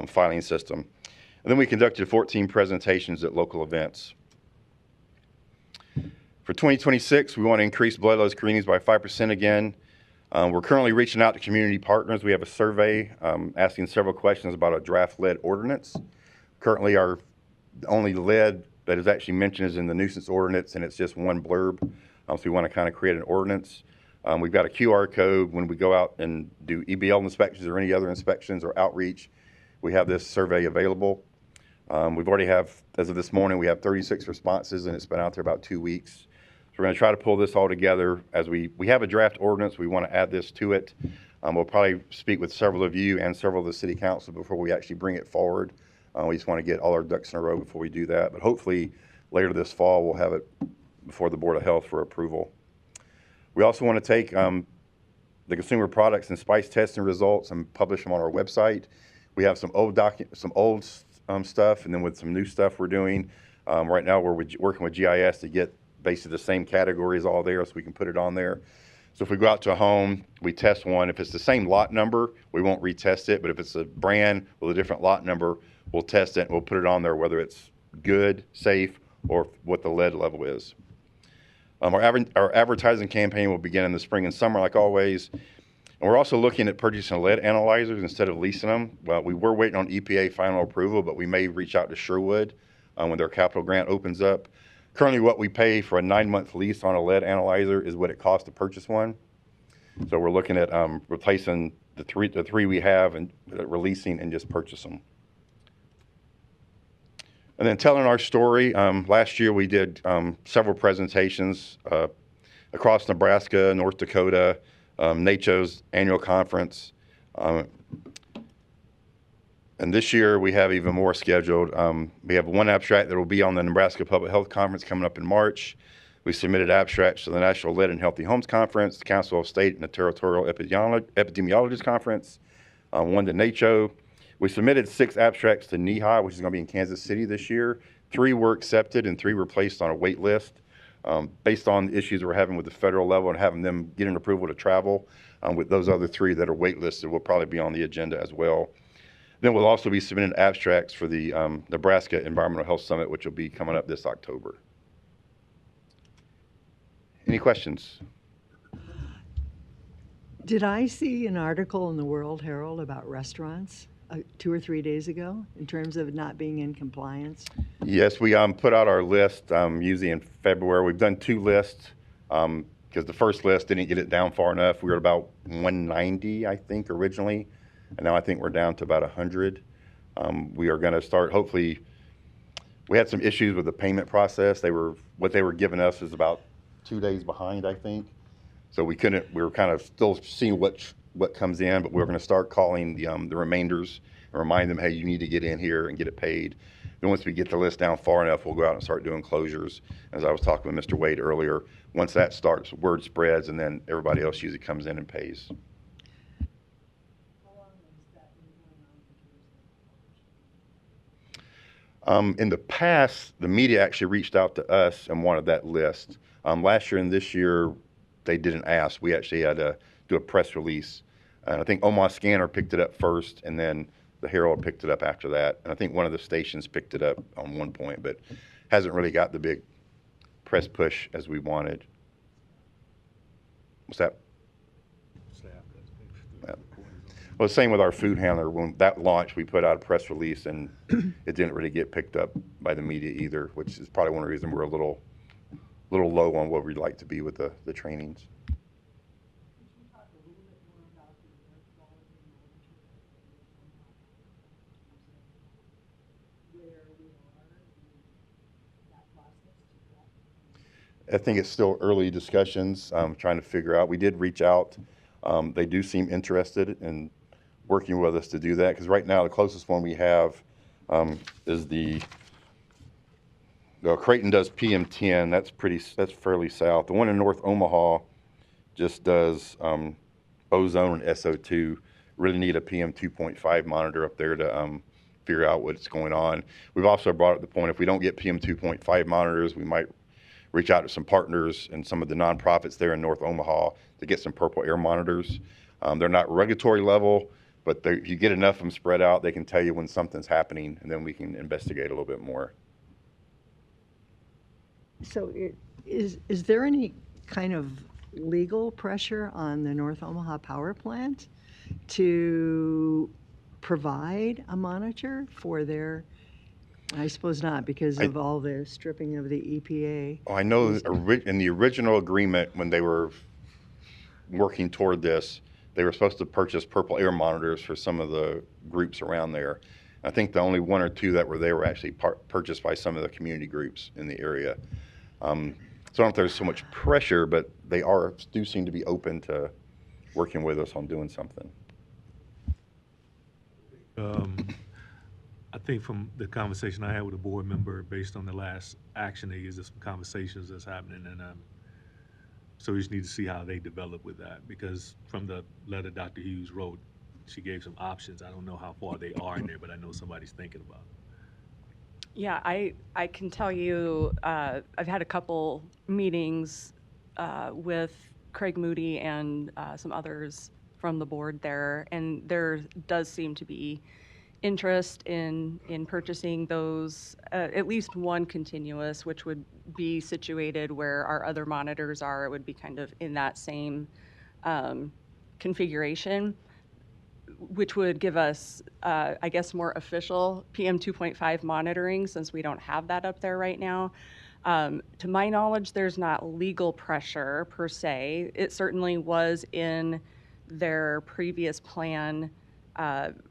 filing system. And then we conducted 14 presentations at local events. For 2026, we want to increase blood low screenings by 5% again. We're currently reaching out to community partners. We have a survey asking several questions about a draft lead ordinance. Currently, the only lead that is actually mentioned is in the nuisance ordinance, and it's just one blurb. So we want to kind of create an ordinance. We've got a QR code when we go out and do EBL inspections or any other inspections or outreach. We have this survey available. We've already as of this morning, we have 36 responses, and it's been out there about 2 weeks. So we're going to try to pull this all together as we have a draft ordinance. We want to add this to it. We'll probably speak with several of you and several of the city council before we actually bring it forward. We just want to get all our ducks in a row before we do that. But hopefully later this fall, we'll have it before the Board of Health for approval. We also want to take the consumer products and spice testing results and publish them on our website. We have some old stuff, and then with some new stuff we're doing. Right now, we're working with GIS to get basically the same categories all there so we can put it on there. So if we go out to a home, we test one. If it's the same lot number, we won't retest it. But if it's a brand with a different lot number, we'll test it and we'll put it on there, whether it's good, safe, or what the lead level is. Our advertising campaign will begin in the spring and summer, like always. And we're also looking at purchasing lead analyzers instead of leasing them. Well, we were waiting on EPA final approval, but we may reach out to Sherwood when their capital grant opens up. Currently, what we pay for a 9-month lease on a lead analyzer is what it costs to purchase one. So we're looking at replacing the three we have and releasing and just purchase them. And then telling our story, last year we did several presentations across Nebraska, North Dakota, NACCHO's annual conference. And this year we have even more scheduled. We have one abstract that will be on the Nebraska Public Health Conference coming up in March. We submitted abstracts to the National Lead and Healthy Homes Conference, the Council of State and the Territorial Epidemiologist Conference, one to NACCHO. We submitted 6 abstracts to NEHA, which is going to be in Kansas City this year. 3 were accepted and 3 were placed on a wait list based on the issues we're having with the federal level and having them get an approval to travel. With those other 3 that are waitlisted will probably be on the agenda as well. Then we'll also be submitting abstracts for the Nebraska Environmental Health Summit, which will be coming up this October. Any questions? Did I see an article in the World Herald about restaurants 2 or 3 days ago in terms of not being in compliance? Yes, we put out our list usually in February. We've done 2 lists because the first list didn't get it down far enough. We were about 190, I think, originally. And now I think we're down to about 100. We are going to start, hopefully, we had some issues with the payment process. What they were giving us is about 2 days behind, I think. So we were kind of still seeing what comes in, but we're going to start calling the remainders and remind them, hey, you need to get in here and get it paid. Then once we get the list down far enough, we'll go out and start doing closures. As I was talking with Mr. Wade earlier, once that starts, word spreads, and then everybody else usually comes in and pays. In the past, the media actually reached out to us and wanted that list. Last year and this year, they didn't ask. We actually had to do a press release. And I think Omaha Scanner picked it up first, and then the Herald picked it up after that. And I think one of the stations picked it up on one point, but hasn't really got the big press push as we wanted. What's that? Well, same with our food handler. When that launched, we put out a press release, and it didn't really get picked up by the media either, which is probably one of the reasons we're a little low on what we'd like to be with the trainings. I think it's still early discussions, trying to figure out. We did reach out. They do seem interested in working with us to do that, because right now the closest one we have is Creighton does PM10. That's fairly south. The one in North Omaha just does ozone and SO2. Really need a PM2.5 monitor up there to figure out what's going on. We've also brought up the point, if we don't get PM2.5 monitors, we might reach out to some partners and some of the nonprofits there in North Omaha to get some purple air monitors. They're not regulatory level, but if you get enough of them spread out, they can tell you when something's happening, and then we can investigate a little bit more. So Is there any kind of legal pressure on the North Omaha Power Plant to provide a monitor for their, I suppose not, because of all the stripping of the EPA? Oh, I know in the original agreement, when they were working toward this, they were supposed to purchase purple air monitors for some of the groups around there. I think the only one or two that were there were actually purchased by some of the community groups in the area. So I don't know if there's so much pressure, but they do seem to be open to working with us on doing something. I think from the conversation I had with a board member, based on the last action, there is some conversations that's happening, and so we just need to see how they develop with that, because from the letter Dr. Hughes wrote, she gave some options. I don't know how far they are in there, but I know somebody's thinking about it. Yeah, I can tell you, I've had a couple meetings with Craig Moody and some others from the board there, and there does seem to be interest in purchasing those, at least one continuous, which would be situated where our other monitors are. It would be kind of in that same configuration, which would give us, I guess, more official PM 2.5 monitoring, since we don't have that up there right now. To my knowledge, there's not legal pressure per se. It certainly was in their previous plan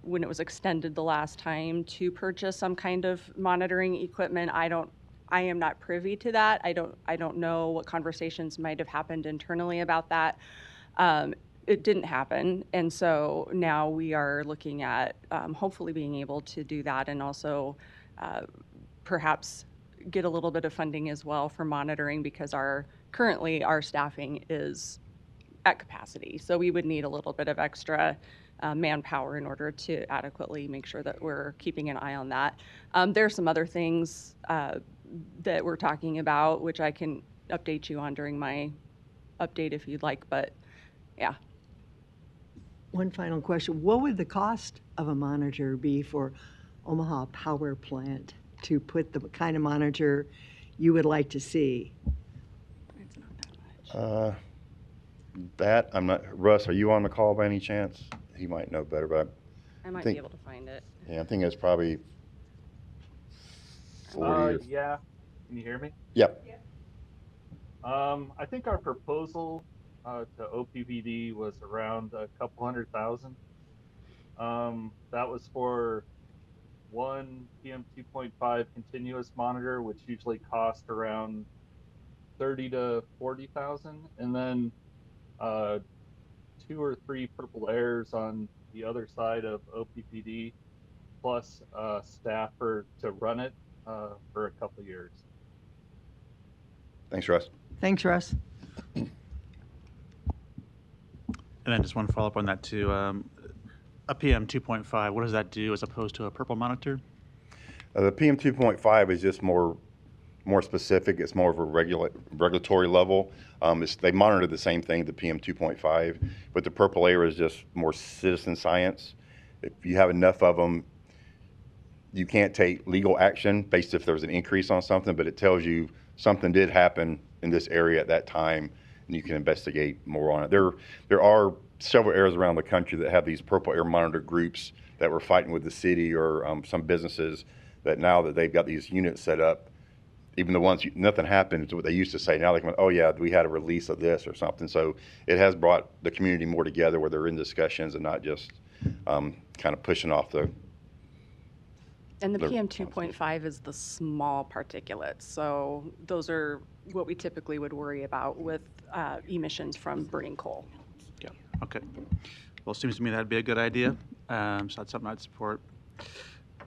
when it was extended the last time to purchase some kind of monitoring equipment. I am not privy to that. I don't know what conversations might have happened internally about that. It didn't happen, and so now we are looking at hopefully being able to do that, and also perhaps get a little bit of funding as well for monitoring, because currently our staffing is at capacity. So we would need a little bit of extra manpower in order to adequately make sure that we're keeping an eye on that. There are some other things that we're talking about, which I can update you on during my update if you'd like, but yeah. One final question. What would the cost of a monitor be for Omaha Power Plant to put the kind of monitor you would like to see? It's not that much. That I'm not. Russ, are you on the call by any chance? He might know better, but I might think- be able to find it. yeah, I think it's probably 40. Yeah. Can you hear me? Yep. I think our proposal to OPPD was around a couple $100,000. That was for one PM 2.5 continuous monitor, which usually cost around 30 to 40,000, and then 2 or 3 purple airs on the other side of OPPD, plus staff to run it for a couple of years. Thanks, Russ. Thanks, Russ. And then just one follow-up on that too. A PM 2.5, what does that do as opposed to a purple monitor? The PM 2.5 is just more specific. It's more of a regulatory level. They monitor the same thing, the PM 2.5, but the purple air is just more citizen science. If you have enough of them, you can't take legal action based if there's an increase on something, but it tells you something did happen in this area at that time, and you can investigate more on it. There are several areas around the country that have these purple air monitor groups that were fighting with the city or some businesses that now that they've got these units set up, even the ones nothing happened is what they used to say. Now they can, oh yeah, we had a release of this or something. So it has brought the community more together where they're in discussions and not just kind of pushing off the. And the PM 2.5 is the small particulates. So those are what we typically would worry about with emissions from burning coal. Yeah, okay. Well, it seems to me that'd be a good idea. So that's something I'd support.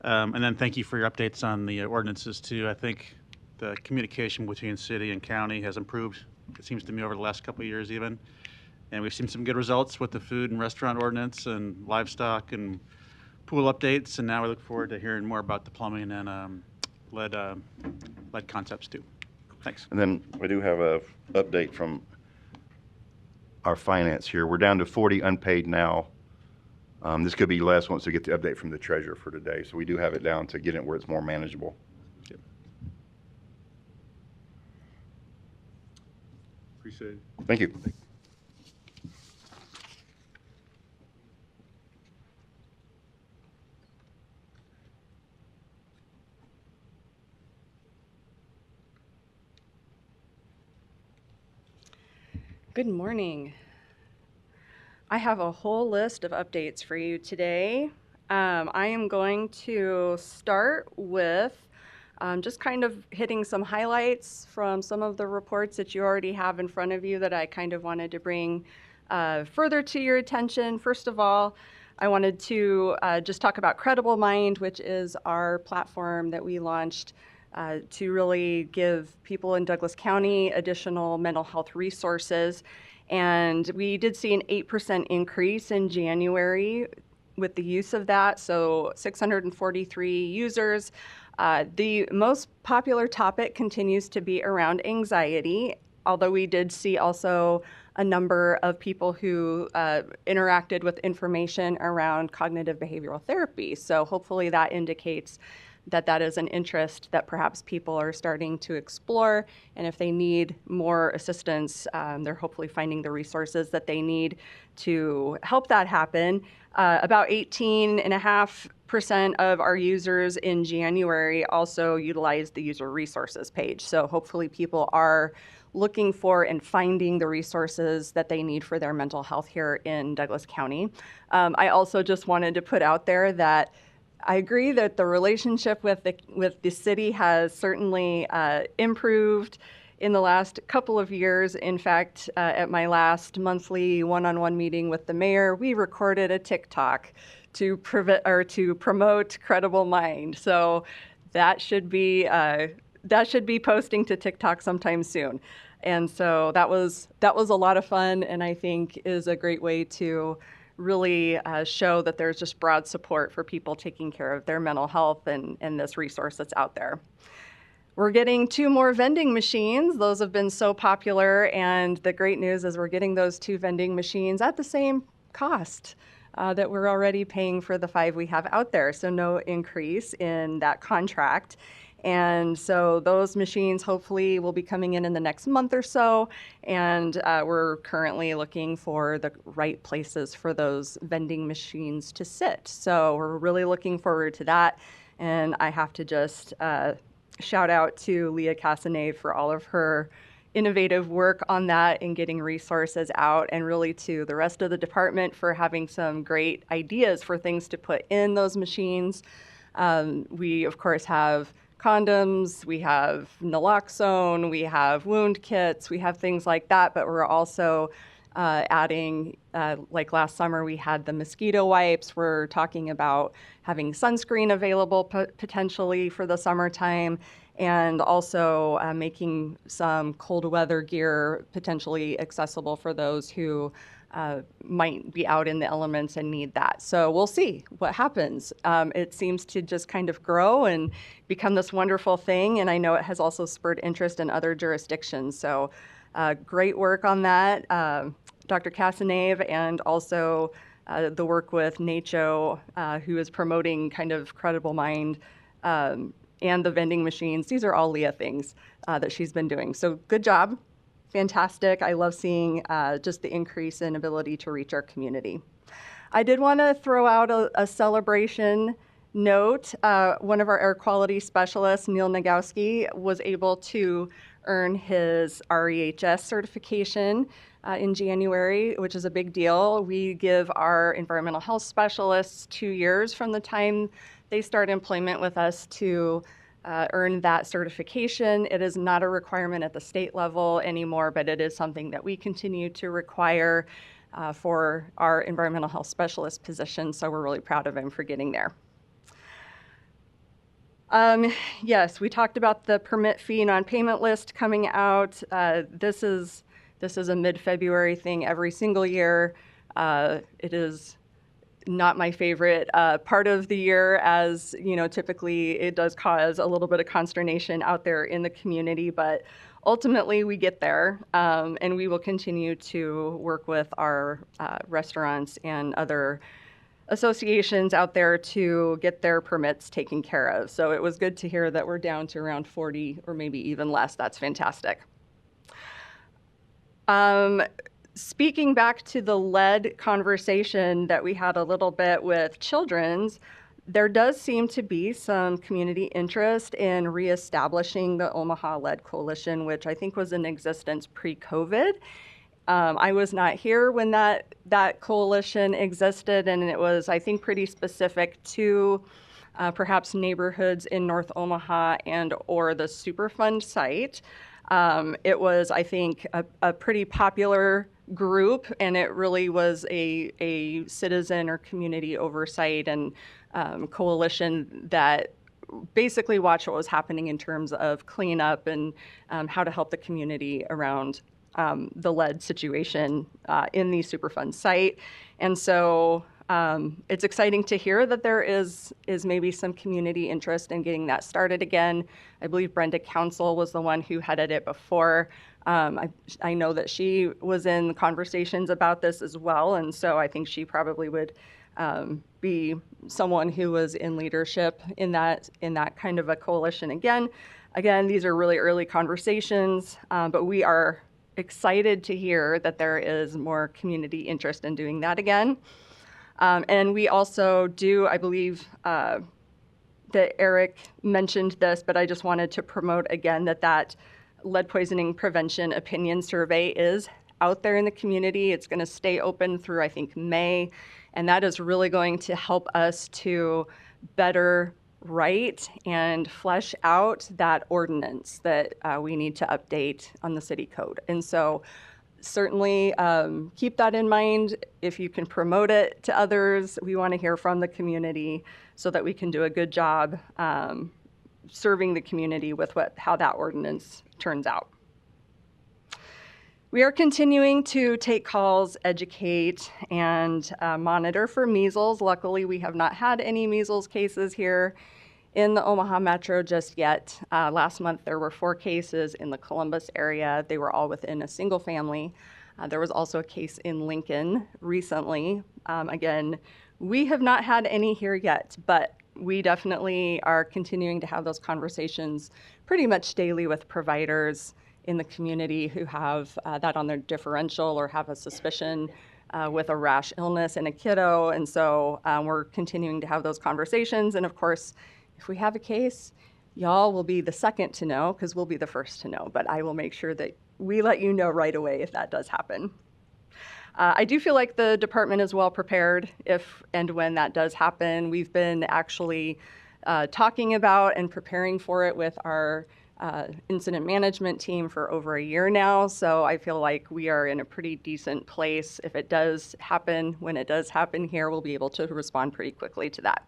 And then thank you for your updates on the ordinances too. I think the communication between city and county has improved, it seems to me, over the last couple of years even. And we've seen some good results with the food and restaurant ordinance and livestock and pool updates. And now we look forward to hearing more about the plumbing and lead concepts too. Thanks. And then we do have a update from our finance here. We're down to 40 unpaid now. This could be less once we get the update from the treasurer for today. So we do have it down to get it where it's more manageable. Appreciate it. Thank you. Good morning. I have a whole list of updates for you today. I am going to start with just kind of hitting some highlights from some of the reports that you already have in front of you that I kind of wanted to bring further to your attention. First of all, I wanted to just talk about Credible Mind, which is our platform that we launched to really give people in Douglas County additional mental health resources. And we did see an 8% increase in January with the use of that, so 643 users. The most popular topic continues to be around anxiety, although we did see also a number of people who interacted with information around cognitive behavioral therapy. So hopefully that indicates that that is an interest that perhaps people are starting to explore. And if they need more assistance, they're hopefully finding the resources that they need to help that happen. About 18.5% of our users in January also utilized the user resources page. So hopefully people are looking for and finding the resources that they need for their mental health here in Douglas County. I also just wanted to put out there that I agree that the relationship with the city has certainly improved in the last couple of years. In fact, at my last monthly one-on-one meeting with the mayor, we recorded a TikTok to promote Credible Mind. So that should be posting to TikTok sometime soon. And so that was a lot of fun, and I think is a great way to really show that there's just broad support for people taking care of their mental health and this resource that's out there. We're getting 2 more vending machines. Those have been so popular, and the great news is we're getting those 2 vending machines at the same cost that we're already paying for the 5 we have out there, so no increase in that contract. And so those machines hopefully will be coming in the next month or so, and we're currently looking for the right places for those vending machines to sit. So we're really looking forward to that, and I have to just shout out to Leah Casanave for all of her innovative work on that and getting resources out, and really to the rest of the department for having some great ideas for things to put in those machines. We, of course, have condoms, we have naloxone, we have wound kits, we have things like that, but we're also adding, like last summer we had the mosquito wipes. We're talking about having sunscreen available potentially for the summertime, and also making some cold weather gear potentially accessible for those who might be out in the elements and need that. So we'll see what happens. It seems to just kind of grow and become this wonderful thing, and I know it has also spurred interest in other jurisdictions. So great work on that, Dr. Casanave, and also the work with NACHO, who is promoting kind of Credible Mind and the vending machines. These are all Leah things that she's been doing. So good job. Fantastic. I love seeing just the increase in ability to reach our community. I did want to throw out a celebration note. One of our air quality specialists, Neil Nagowski, was able to earn his REHS certification in January, which is a big deal. We give our environmental health specialists 2 years from the time they start employment with us to earn that certification. It is not a requirement at the state level anymore, but it is something that we continue to require for our environmental health specialist position, so we're really proud of him for getting there. Yes, we talked about the permit fee non-payment list coming out. This is a mid-February thing every single year. It is not my favorite part of the year, as you know, typically it does cause a little bit of consternation out there in the community, but ultimately we get there, and we will continue to work with our restaurants and other associations out there to get their permits taken care of. So it was good to hear that we're down to around 40 or maybe even less. That's fantastic. Speaking back to the lead conversation that we had a little bit with Children's, there does seem to be some community interest in reestablishing the Omaha Lead Coalition, which I think was in existence pre-COVID. I was not here when that coalition existed, and it was, I think, pretty specific to perhaps neighborhoods in North Omaha and or the Superfund site. It was, I think, a pretty popular group, and it really was a citizen or community oversight and coalition that basically watched what was happening in terms of cleanup and how to help the community around the lead situation in the Superfund site. And so it's exciting to hear that there is maybe some community interest in getting that started again. I believe Brenda Council was the one who headed it before. I know that she was in conversations about this as well, and so I think she probably would be someone who was in leadership in that kind of a coalition again. Again, these are really early conversations, but we are excited to hear that there is more community interest in doing that again. And we also do, I believe that Eric mentioned this, but I just wanted to promote again that lead poisoning prevention opinion survey is out there in the community. It's going to stay open through, I think, May, and that is really going to help us to better write and flesh out that ordinance that we need to update on the city code. And so certainly keep that in mind. If you can promote it to others, we want to hear from the community so that we can do a good job serving the community with how that ordinance turns out. We are continuing to take calls, educate, and monitor for measles. Luckily, we have not had any measles cases here in the Omaha Metro just yet. Last month, there were 4 cases in the Columbus area. They were all within a single family. There was also a case in Lincoln recently. Again, we have not had any here yet, but we definitely are continuing to have those conversations pretty much daily with providers in the community who have that on their differential or have a suspicion with a rash illness in a kiddo. And so we're continuing to have those conversations. And of course, if we have a case, y'all will be the second to know because we'll be the first to know. But I will make sure that we let you know right away if that does happen. I do feel like the department is well prepared if and when that does happen. We've been actually talking about and preparing for it with our incident management team for over a year now. So I feel like we are in a pretty decent place. If it does happen, when it does happen here, we'll be able to respond pretty quickly to that.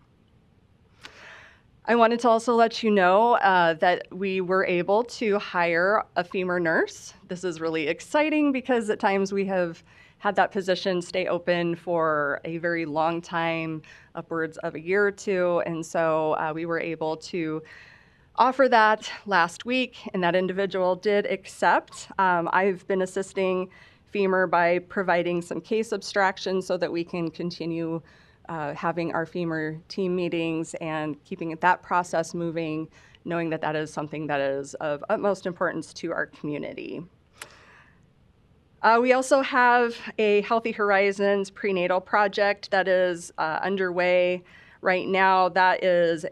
I wanted to also let you know that we were able to hire a FEMA nurse. This is really exciting because at times we have had that position stay open for a very long time, upwards of a year or two. And so we were able to offer that last week, and that individual did accept. I've been assisting FEMA by providing some case abstractions so that we can continue having our FEMA team meetings and keeping that process moving, knowing that that is something that is of utmost importance to our community. We also have a Healthy Horizons prenatal project that is underway right now. That is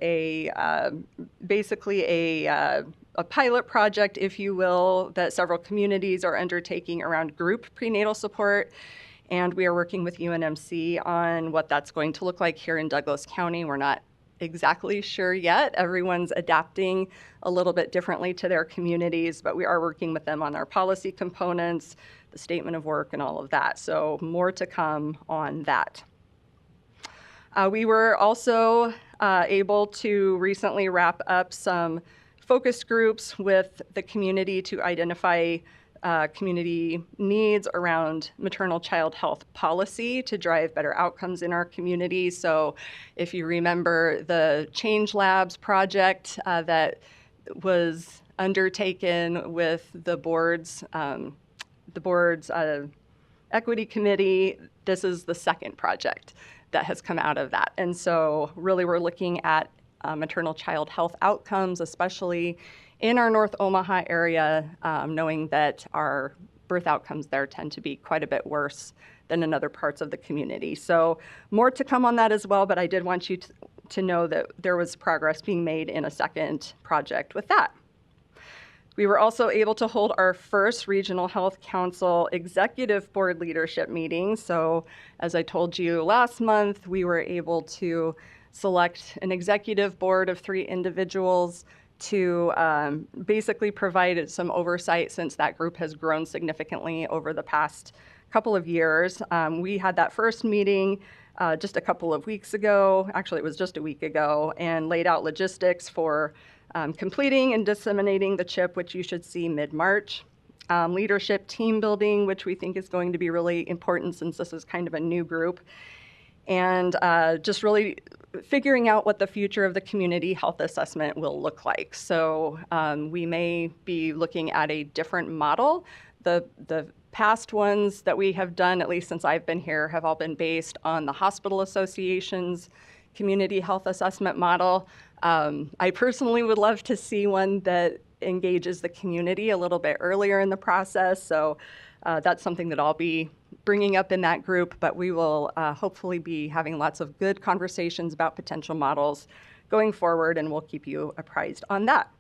basically a pilot project, if you will, that several communities are undertaking around group prenatal support. And we are working with UNMC on what that's going to look like here in Douglas County. We're not exactly sure yet. Everyone's adapting a little bit differently to their communities, but we are working with them on our policy components, the statement of work, and all of that. So more to come on that. We were also able to recently wrap up some focus groups with the community to identify community needs around maternal child health policy to drive better outcomes in our community. So if you remember the Change Labs project that was undertaken with the board's equity committee, this is the second project that has come out of that. And so really we're looking at maternal child health outcomes, especially in our North Omaha area, knowing that our birth outcomes there tend to be quite a bit worse than in other parts of the community. So more to come on that as well, but I did want you to know that there was progress being made in a second project with that. We were also able to hold our first Regional Health Council Executive Board Leadership meeting. So as I told you last month, we were able to select an executive board of 3 individuals to basically provide some oversight since that group has grown significantly over the past couple of years. We had that first meeting just a couple of weeks ago. Actually, it was just a week ago, and laid out logistics for completing and disseminating the chip, which you should see mid-March. Leadership team building, which we think is going to be really important since this is kind of a new group. And just really figuring out what the future of the community health assessment will look like. So we may be looking at a different model. The past ones that we have done, at least since I've been here, have all been based on the Hospital Association's community health assessment model. I personally would love to see one that engages the community a little bit earlier in the process. So that's something that I'll be bringing up in that group, but we will hopefully be having lots of good conversations about potential models going forward, and we'll keep you apprised on that.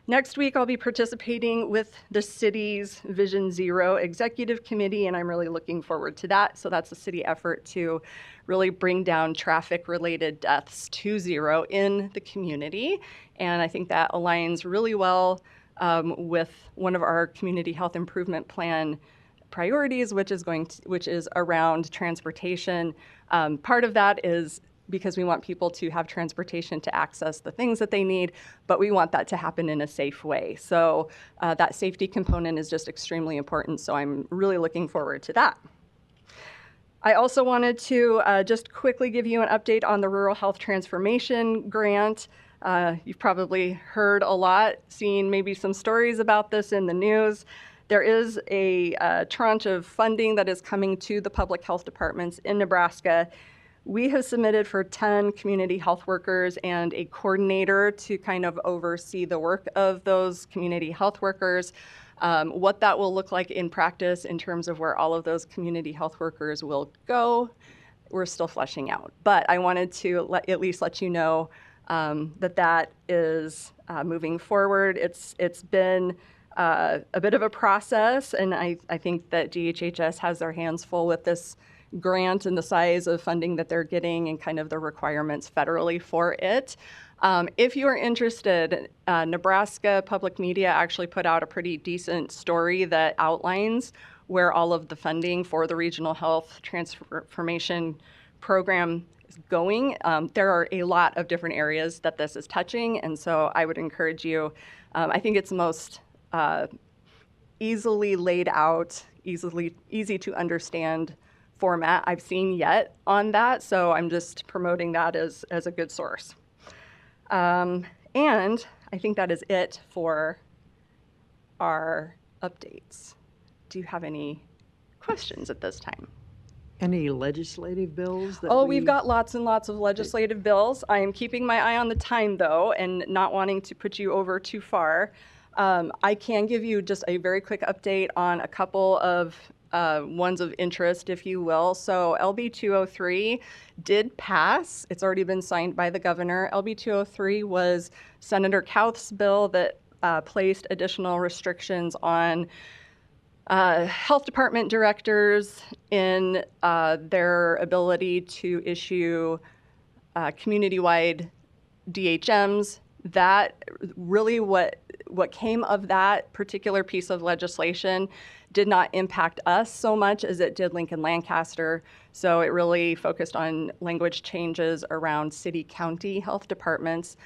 Next week, I'll be participating with the city's Vision Zero Executive Committee, and I'm really looking forward to that. So that's a city effort to really bring down traffic-related deaths to 0 in the community. And I think that aligns really well with one of our community health improvement plan priorities, which is around transportation. Part of that is because we want people to have transportation to access the things that they need, but we want that to happen in a safe way. So that safety component is just extremely important, so I'm really looking forward to that. I also wanted to just quickly give you an update on the Rural Health Transformation Grant. You've probably heard a lot, seen maybe some stories about this in the news. There is a tranche of funding that is coming to the public health departments in Nebraska. We have submitted for 10 community health workers and a coordinator to kind of oversee the work of those community health workers. What that will look like in practice in terms of where all of those community health workers will go, we're still fleshing out. But I wanted to at least let you know that is moving forward. It's been a bit of a process, and I think that DHHS has their hands full with this grant and the size of funding that they're getting and kind of the requirements federally for it. If you are interested, Nebraska Public Media actually put out a pretty decent story that outlines where all of the funding for the Regional Health Transformation Program is going. There are a lot of different areas that this is touching, and so I would encourage you, I think it's most easily laid out, easy to understand format I've seen yet on that, so I'm just promoting that as a good source. And I think that is it for our updates. Do you have any questions at this time? Any legislative bills? We've got lots and lots of legislative bills. I am keeping my eye on the time, though, and not wanting to put you over too far. I can give you just a very quick update on a couple of ones of interest, if you will. So LB 203 did pass. It's already been signed by the governor. LB 203 was Senator Kauth's bill that placed additional restrictions on health department directors in their ability to issue community-wide DHMs. That really what came of that particular piece of legislation did not impact us so much as it did Lincoln Lancaster. So it really focused on language changes around city-county health departments.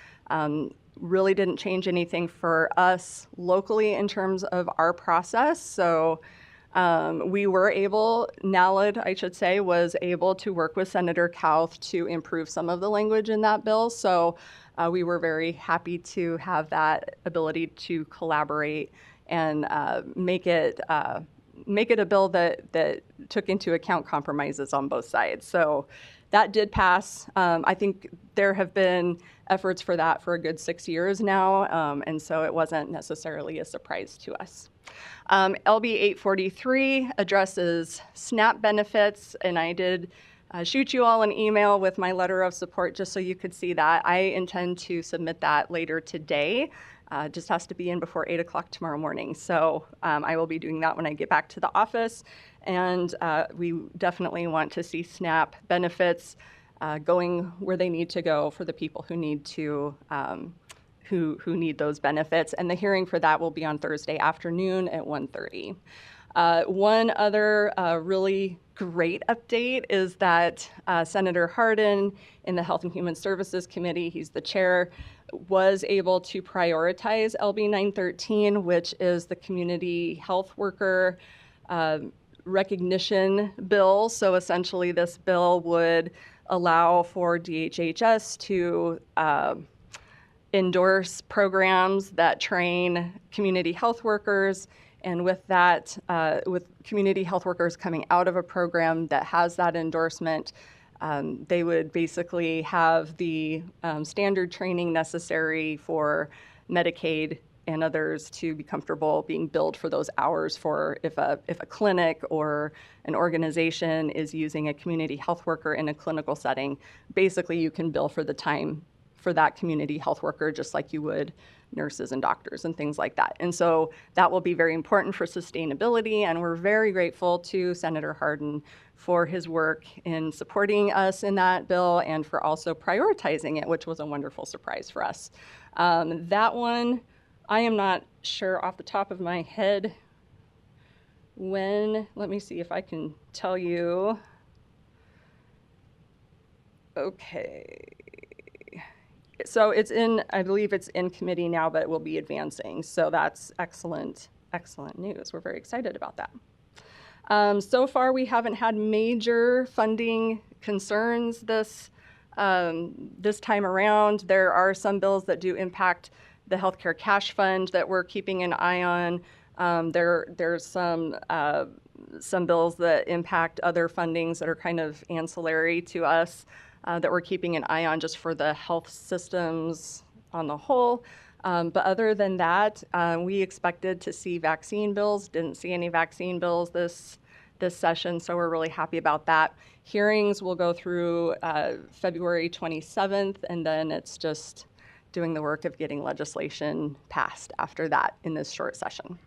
Really didn't change anything for us locally in terms of our process. So we were able, NALID, I should say, was able to work with Senator Kauth to improve some of the language in that bill. So we were very happy to have that ability to collaborate and make it a bill that took into account compromises on both sides. So that did pass. I think there have been efforts for that for a good 6 years now, and so it wasn't necessarily a surprise to us. LB 843 addresses SNAP benefits, and I did shoot you all an email with my letter of support just so you could see that. I intend to submit that later today. Just has to be in before 8 o'clock tomorrow morning. So I will be doing that when I get back to the office. And we definitely want to see SNAP benefits going where they need to go for the people who need to who need those benefits. And the hearing for that will be on Thursday afternoon at 1:30. One other really great update is that Senator Hardin in the Health and Human Services Committee, he's the chair, was able to prioritize LB 913, which is the community health worker recognition bill. So essentially this bill would allow for DHHS to endorse programs that train community health workers. And with that, with community health workers coming out of a program that has that endorsement, they would basically have the standard training necessary for Medicaid and others to be comfortable being billed for those hours for if a clinic or an organization is using a community health worker in a clinical setting, basically you can bill for the time for that community health worker just like you would nurses and doctors and things like that. And so that will be very important for sustainability, and we're very grateful to Senator Hardin for his work in supporting us in that bill and for also prioritizing it, which was a wonderful surprise for us. That one, I am not sure off the top of my head when, let me see if I can tell you. Okay. So it's in, I believe it's in committee now, but it will be advancing. So that's excellent, excellent news. We're very excited about that. So far, we haven't had major funding concerns this time around. There are some bills that do impact the healthcare cash fund that we're keeping an eye on. There's some bills that impact other fundings that are kind of ancillary to us. That we're keeping an eye on just for the health systems on the whole. But other than that, we expected to see vaccine bills, didn't see any vaccine bills this session, so we're really happy about that. Hearings will go through February 27th, and then it's just doing the work of getting legislation passed after that in this short session.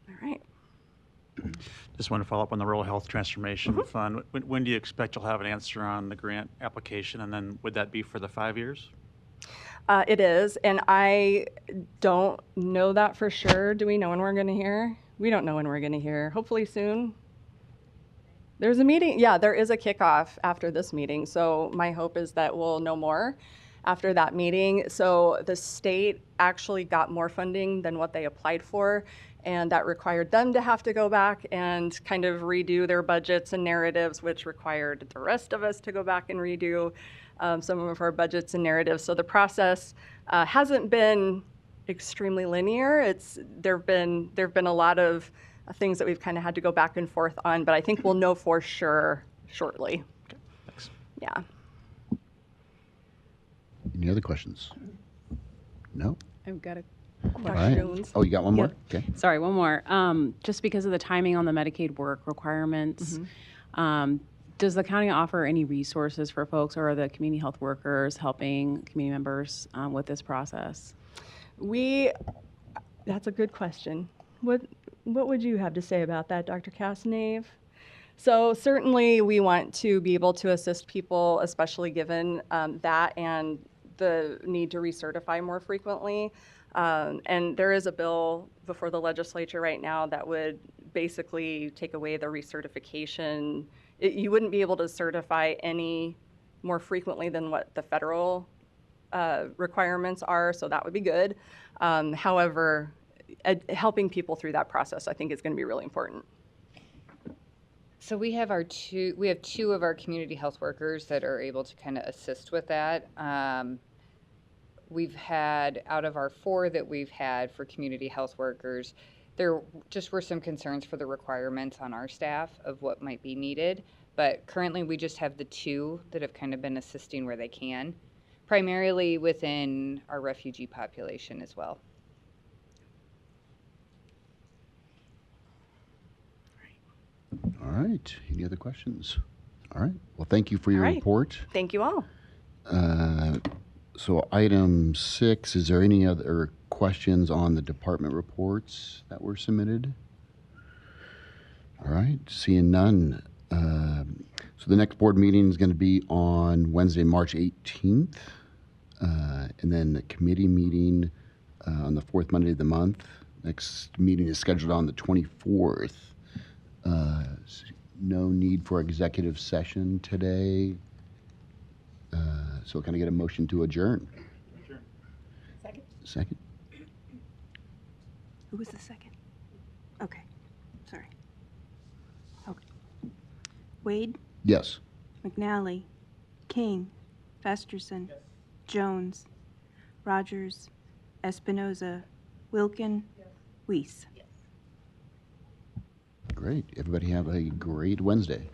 All right. Just want to follow up on the Rural Health Transformation Fund. When do you expect you'll have an answer on the grant application, and then would that be for the 5 years? It is, and I don't know that for sure. Do we know when we're going to hear? We don't know when we're going to hear. Hopefully soon. There's a meeting. Yeah, there is a kickoff after this meeting, so my hope is that we'll know more after that meeting. So the state actually got more funding than what they applied for, and that required them to have to go back and kind of redo their budgets and narratives, which required the rest of us to go back and redo some of our budgets and narratives. So the process hasn't been extremely linear. There've been a lot of things that we've kind of had to go back and forth on, but I think we'll know for sure shortly. Okay, thanks. Yeah. Any other questions? No? I've got a All right. Jones. Oh, you got one more? Okay. Sorry, one more. Just because of the timing on the Medicaid work requirements, does the county offer any resources for folks, or are the community health workers helping community members with this process? That's a good question. What would you have to say about that, Dr. Casanave? So certainly we want to be able to assist people, especially given that and the need to recertify more frequently. And there is a bill before the legislature right now that would basically take away the recertification. You wouldn't be able to certify any more frequently than what the federal requirements are, so that would be good. However, helping people through that process, I think, is going to be really important. So we have two of our community health workers that are able to kind of assist with that. We've had, out of our 4 that we've had for community health workers, there just were some concerns for the requirements on our staff of what might be needed. But currently we just have the 2 that have kind of been assisting where they can, primarily within our refugee population as well. right. Any other questions? All right. Well, thank you for your All right. report. Thank you all. So item 6, is there any other questions on the department reports that were submitted? All right, seeing none. So the next board meeting is going to be on Wednesday, March 18th. And then the committee meeting on the fourth Monday of the month. Next meeting is scheduled on the 24th. No need for executive session today. So can I get a motion to adjourn? Second. Second? Who was the second? Okay, sorry. Okay. Wade, Yes. McNally, King, Festerson, Jones, Rogers, Espinoza, Wilkin, Weiss. Great. Everybody have a great Wednesday.